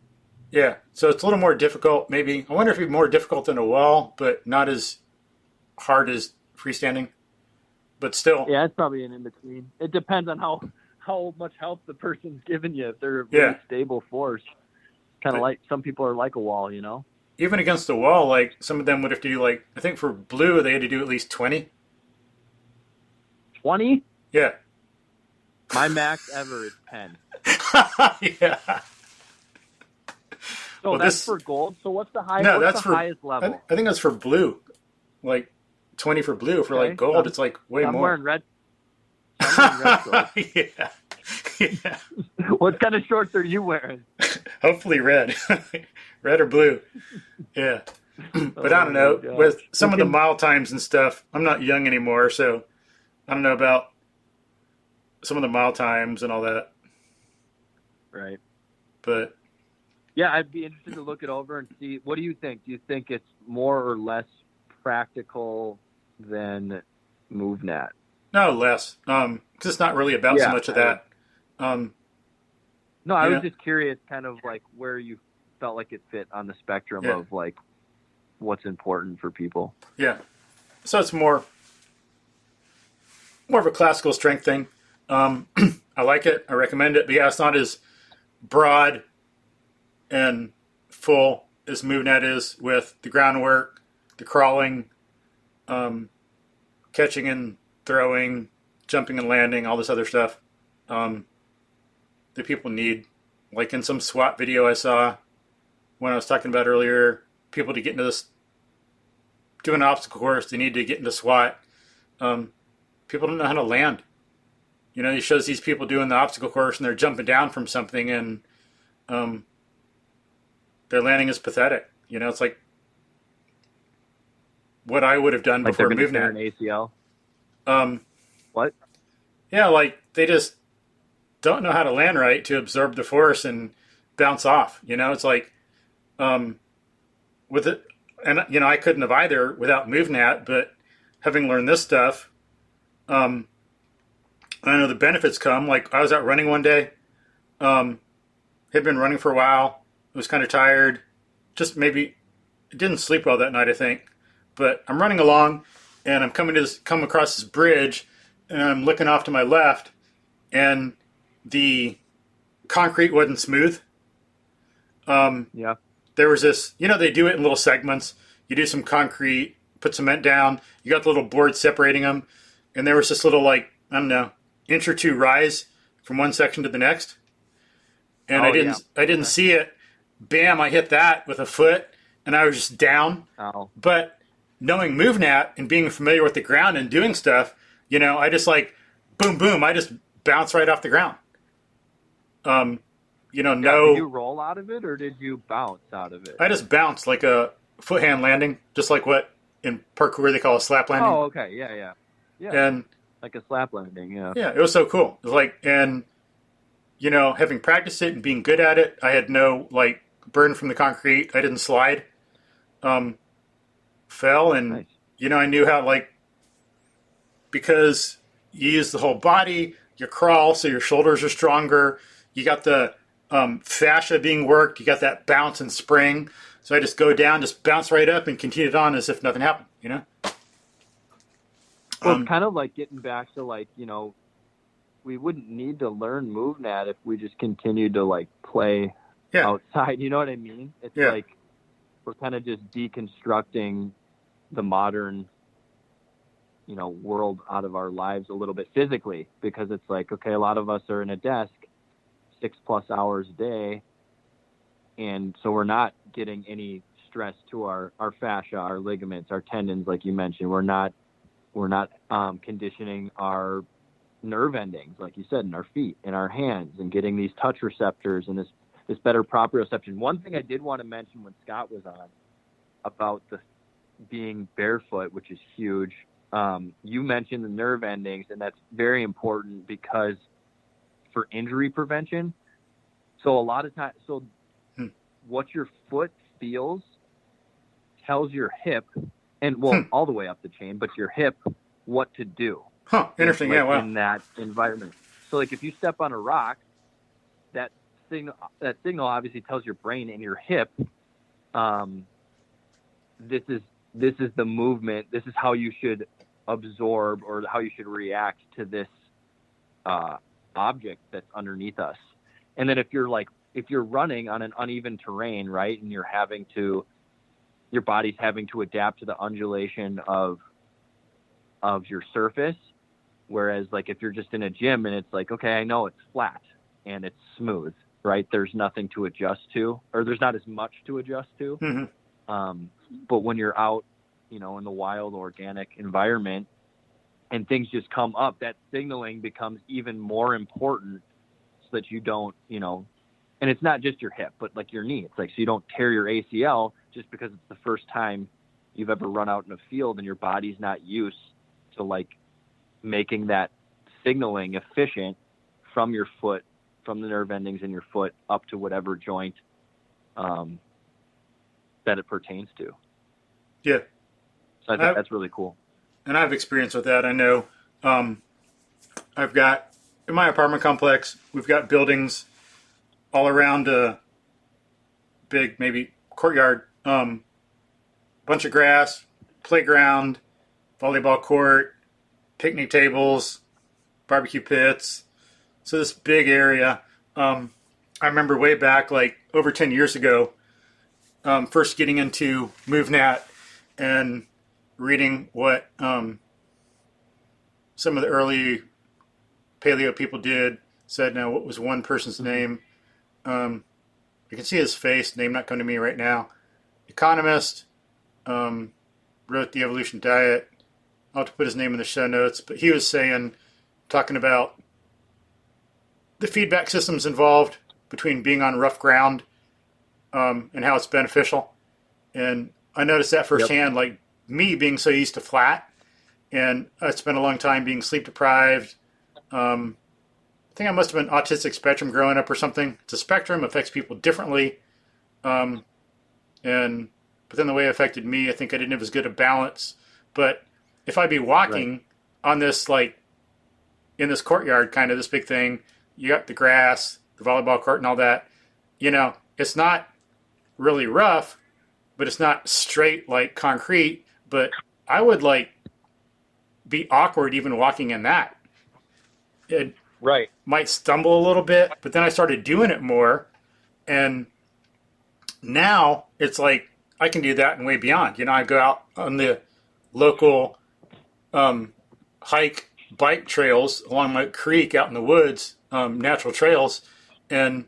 Yeah, so it's a little more difficult. Maybe I wonder if it'd be more difficult than a wall, but not as hard as freestanding. But still, yeah, it's probably an in between. It depends on how much help the person's giving you. If they're a really stable force, kind of like some people are like a wall, Even against the wall, like some of them would have to do like I think for blue they had to do at least 20. 20? Yeah. My max ever is 10. Yeah. So well, that's for gold. So what's the highest? No, what's that's the for highest level? I think that's for blue. Like 20 for blue. For like gold, it's like way I'm more. Wearing red. I'm wearing red shorts. Yeah. What kind of shorts are you wearing? Hopefully red. Red or blue. Yeah. But I don't know. With some of the mile times and stuff, I'm not young anymore, so I don't know about some of the mile times and all that. Right. But yeah, I'd be interested to look it over and see. What do you think? Do you think it's more or less practical than MovNat? No, less. Because it's not really about so much of that. No, I was just curious, kind of like where you felt like it fit on the spectrum of like what's important for people. Yeah. So it's more of a classical strength thing. I like it. I recommend it. But yeah, it's not as broad and full as MovNat is with the groundwork, the crawling, catching and throwing, jumping and landing, all this other stuff that people need. Like in some SWAT video I saw when I was talking about earlier, people to get into this, do an obstacle course, they need to get into SWAT. People don't know how to land. He shows these people doing the obstacle course and they're jumping down from something and their landing is pathetic. It's like what I would have done like before moving MovNat. An ACL. What? Yeah, like they just don't know how to land right to absorb the force and bounce off. It's like with it, and I couldn't have either without MovNat. But having learned this stuff, I know the benefits come. Like I was out running one day, had been running for a while. I was kind of tired. Just maybe didn't sleep well that night, I think. But I'm running along, and I'm come across this bridge, and I'm looking off to my left, and the concrete wasn't smooth. There was this, they do it in little segments. You do some concrete, put cement down, you got the little board separating them, and there was this little, like, I don't know, inch or two rise from one section to the next. And I didn't see it. Bam, I hit that with a foot, and I was just down. Oh. But knowing MovNat and being familiar with the ground and doing stuff, I just like, boom, boom, I just bounce right off the ground. Did you roll out of it or did you bounce out of it? I just bounced like a foot hand landing, just like what in parkour they call a slap landing. Oh, okay. Yeah. And like a slap landing, yeah. Yeah, it was so cool. It was like, and having practiced it and being good at it, I had no like burn from the concrete. I didn't slide. Fell and Nice. I knew how, like, because you use the whole body, you crawl, so your shoulders are stronger. You got the fascia being worked. You got that bounce and spring. So I just go down, just bounce right up, and continue it on as if nothing happened. Well, it's kind of like getting back to, like, we wouldn't need to learn MovNat if we just continued to, like, play outside. You know what I mean? It's like we're kind of just deconstructing the modern, world out of our lives a little bit physically, because it's like, okay, a lot of us are in a desk 6+ hours a day. And so we're not getting any stress to our fascia, our ligaments, our tendons, like you mentioned. We're not conditioning our nerve endings, like you said, in our feet, in our hands, and getting these touch receptors and this better proprioception. One thing I did want to mention when Scott was on about the being barefoot, which is huge. You mentioned the nerve endings, and that's very important because for injury prevention. So a lot of times, what your foot feels tells your hip, and all the way up the chain, but your hip, what to do. Huh, interesting. Like, yeah, wow. in that environment. So like if you step on a rock, that signal obviously tells your brain and your hip, this is the movement. This is how you should absorb or how you should react to this object that's underneath us. And then if you're running on an uneven terrain, right, and your body's having to adapt to the undulation of your surface, whereas like if you're just in a gym and it's like, okay, I know it's flat and it's smooth, right? There's nothing to adjust to, or there's not as much to adjust to. Mm-hmm. But when you're out, in the wild organic environment and things just come up, that signaling becomes even more important so that you don't, and it's not just your hip, but like your knee. It's like, so you don't tear your ACL just because it's the first time you've ever run out in a field and your body's not used to like making that signaling efficient from your foot, from the nerve endings in your foot up to whatever joint that it pertains to. Yeah. So I think that's really cool. And I have experience with that. I know I've got, in my apartment complex, we've got buildings all around a big, maybe courtyard, bunch of grass, playground, volleyball court, picnic tables, barbecue pits. So this big area. I remember way back, like over 10 years ago, first getting into MovNat and reading what some of the early paleo people did. Said, now what was one person's name? I can see his face, name not coming to me right now. Economist, wrote The Evolution Diet. I'll have to put his name in the show notes, but he was talking about the feedback systems involved between being on rough ground and how it's beneficial. And I noticed that firsthand, like me being so used to flat, and I spent a long time being sleep deprived. I think I must have been autistic spectrum growing up or something. It's a spectrum, affects people differently. But then the way it affected me, I think I didn't have as good a balance. But if I'd be walking on this, like, in this courtyard, kind of this big thing, you got the grass, the volleyball court and all that, it's not really rough, but it's not straight like concrete. But I would, like, be awkward even walking in that. It might stumble a little bit, but then I started doing it more. And now it's like I can do that and way beyond. I go out on the local bike trails along my creek out in the woods, natural trails, and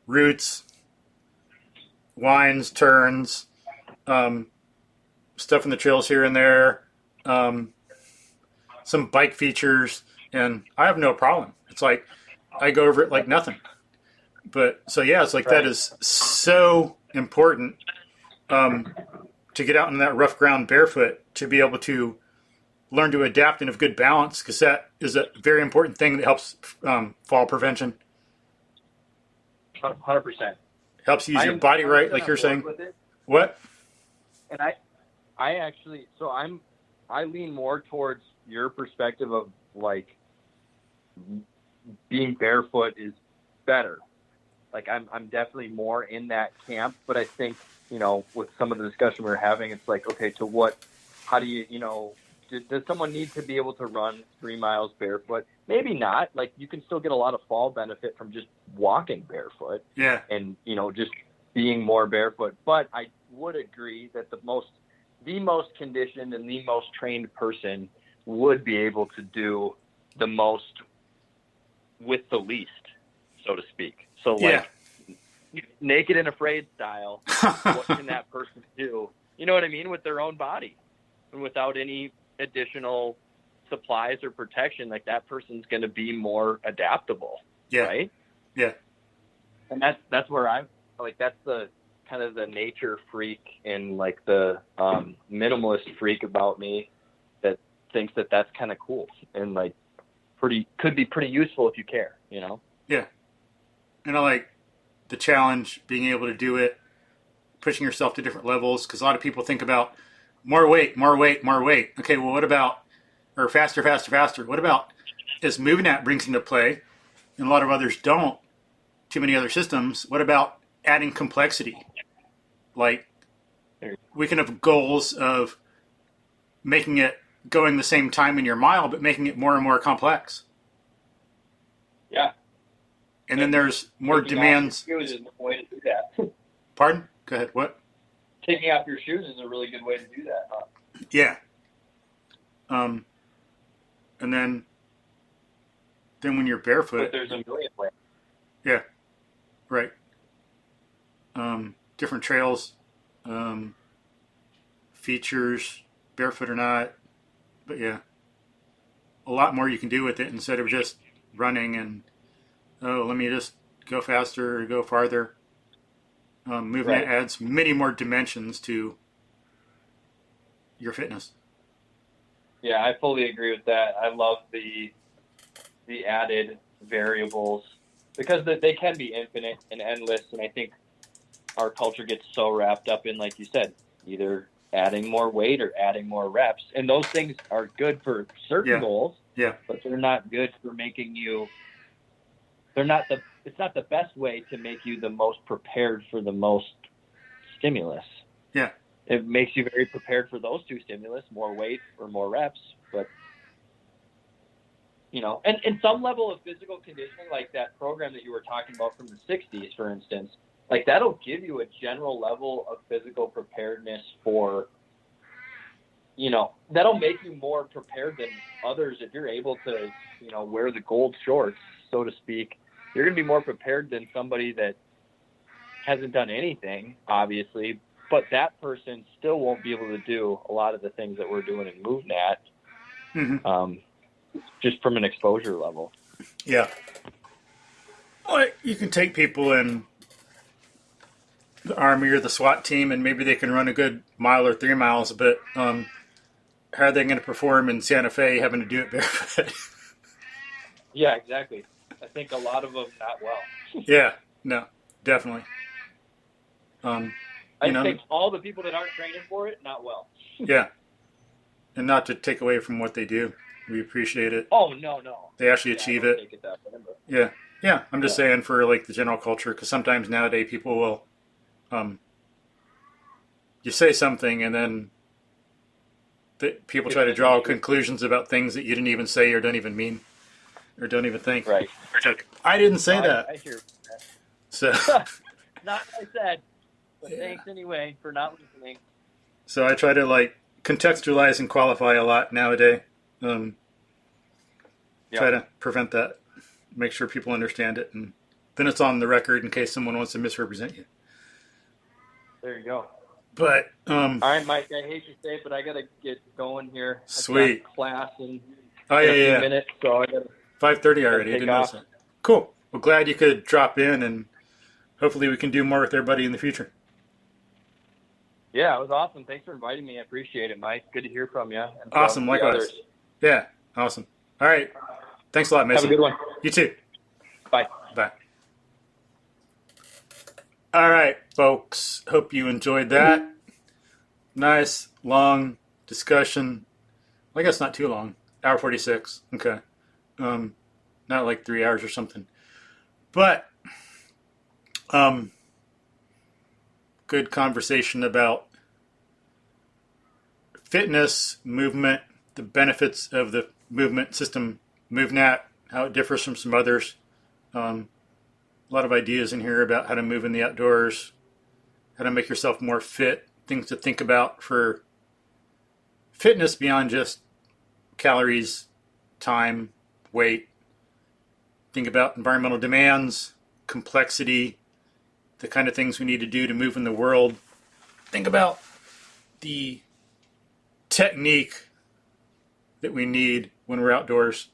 roots, winds, turns, stuff in the trails here and there, some bike features, and I have no problem. It's like I go over it like nothing. But so yeah, it's like that is so important to get out in that rough ground barefoot, to be able to learn to adapt and have good balance, because that is a very important thing that helps fall prevention. 100%. Helps you use your body right, like you're saying. What? And I actually, so I lean more towards your perspective of like being barefoot is better. Like I'm definitely more in that camp, but I think, you know, with some of the discussion we were having, it's like, okay, how do you, you know, does someone need to be able to run 3 miles barefoot? Maybe not. Like, you can still get a lot of fall benefit from just walking barefoot. Yeah. And, you know, just being more barefoot. But I would agree that the most conditioned and the most trained person would be able to do the most with the least, so to speak. So, like, naked and afraid style, what can that person do? You know what I mean? With their own body and without any additional supplies or protection, like that person's going to be more adaptable. Yeah. Right. Yeah. And that's where I'm like, that's the kind of the nature freak and like the minimalist freak about me that thinks that that's kind of cool and like could be pretty useful if you care, you know? Yeah. And I like the challenge, being able to do it, pushing yourself to different levels, because a lot of people think about more weight, more weight, more weight. Okay, well, what about, or faster, faster, faster? What about, as MovNat brings into play, and a lot of others don't, too many other systems, what about adding complexity? Like, we can have goals of making it going the same time in your mile, but making it more and more complex. Yeah. And then there's more demands. Taking off your shoes is a way to do that. Pardon? Go ahead. What? Taking off your shoes is a really good way to do that, huh? Yeah. And then when you're barefoot. But there's a million ways. Yeah. Right. Different trails, features, barefoot or not. But yeah, a lot more you can do with it instead of just running and, let me just go faster or go farther. MovNat adds many more dimensions to your fitness. Yeah, I fully agree with that. I love the added variables because they can be infinite and endless. And I think our culture gets so wrapped up in, like you said, either adding more weight or adding more reps. And those things are good for certain goals, but they're not good for making you – it's not the best way to make you the most prepared for the most stimulus. Yeah. It makes you very prepared for those two stimulus, more weight or more reps. But, you know, and some level of physical conditioning, like that program that you were talking about from the 60s, for instance, like that'll give you a general level of physical preparedness for, you know, that'll make you more prepared than others. If you're able to, you know, wear the gold shorts, so to speak, you're going to be more prepared than somebody that hasn't done anything, obviously, but that person still won't be able to do a lot of the things that we're doing in MovNat, just from an exposure level. Yeah. Well, you can take people in the Army or the SWAT team, and maybe they can run a good mile or 3 miles, but how are they going to perform in Santa Fe having to do it barefoot? Yeah, exactly. I think a lot of them not well. Yeah, no, definitely. I think all the people that aren't training for it, not well. Yeah. And not to take away from what they do. We appreciate it. Oh, no. They actually achieve it. Take it that way, but... Yeah. I'm just saying for like the general culture, because sometimes nowadays people will, you say something and then people try to draw conclusions about things that you didn't even say or don't even mean or don't even think. Right. It's like, I didn't say that. I hear that. So not what I said. But thanks anyway for not listening. So I try to like contextualize and qualify a lot nowadays. Try to prevent that. Make sure people understand it, and then it's on the record in case someone wants to misrepresent you. There you go. But all right, Mike. I hate to say it, but I gotta get going here. Sweet. I've got class in Oh, in a few yeah. minutes, so I gotta 5:30 already. I take didn't notice off. that. Cool. Well, glad you could drop in, and hopefully we can do more with everybody in the future. Yeah, it was awesome. Thanks for inviting me. I appreciate it, Mike. Good to hear from you. And from Awesome. the Likewise. others. Yeah. Awesome. All right. Thanks a lot, Mason. Have a good one. You too. Bye. Bye. All right, folks. Hope you enjoyed that. Nice, long discussion. Well, I guess not too long. Hour 46. Okay. Not like 3 hours or something. But good conversation about fitness, movement, the benefits of the movement system, MovNat, how it differs from some others. A lot of ideas in here about how to move in the outdoors, how to make yourself more fit, things to think about for fitness beyond just calories, time, weight. Think about environmental demands, complexity, the kind of things we need to do to move in the world. Think about the technique that we need when we're outdoors.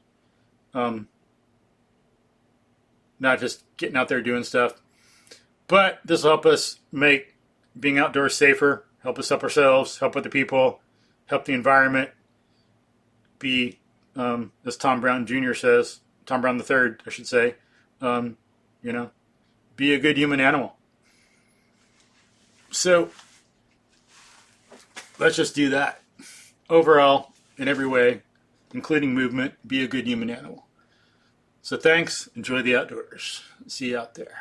Not just getting out there doing stuff. But this will help us make being outdoors safer, help us help ourselves, help other people, help the environment, be, as Tom Brown Jr. says, Tom Brown III, I should say, be a good human animal. So let's just do that. Overall, in every way, including movement, be a good human animal. So thanks. Enjoy the outdoors. See you out there.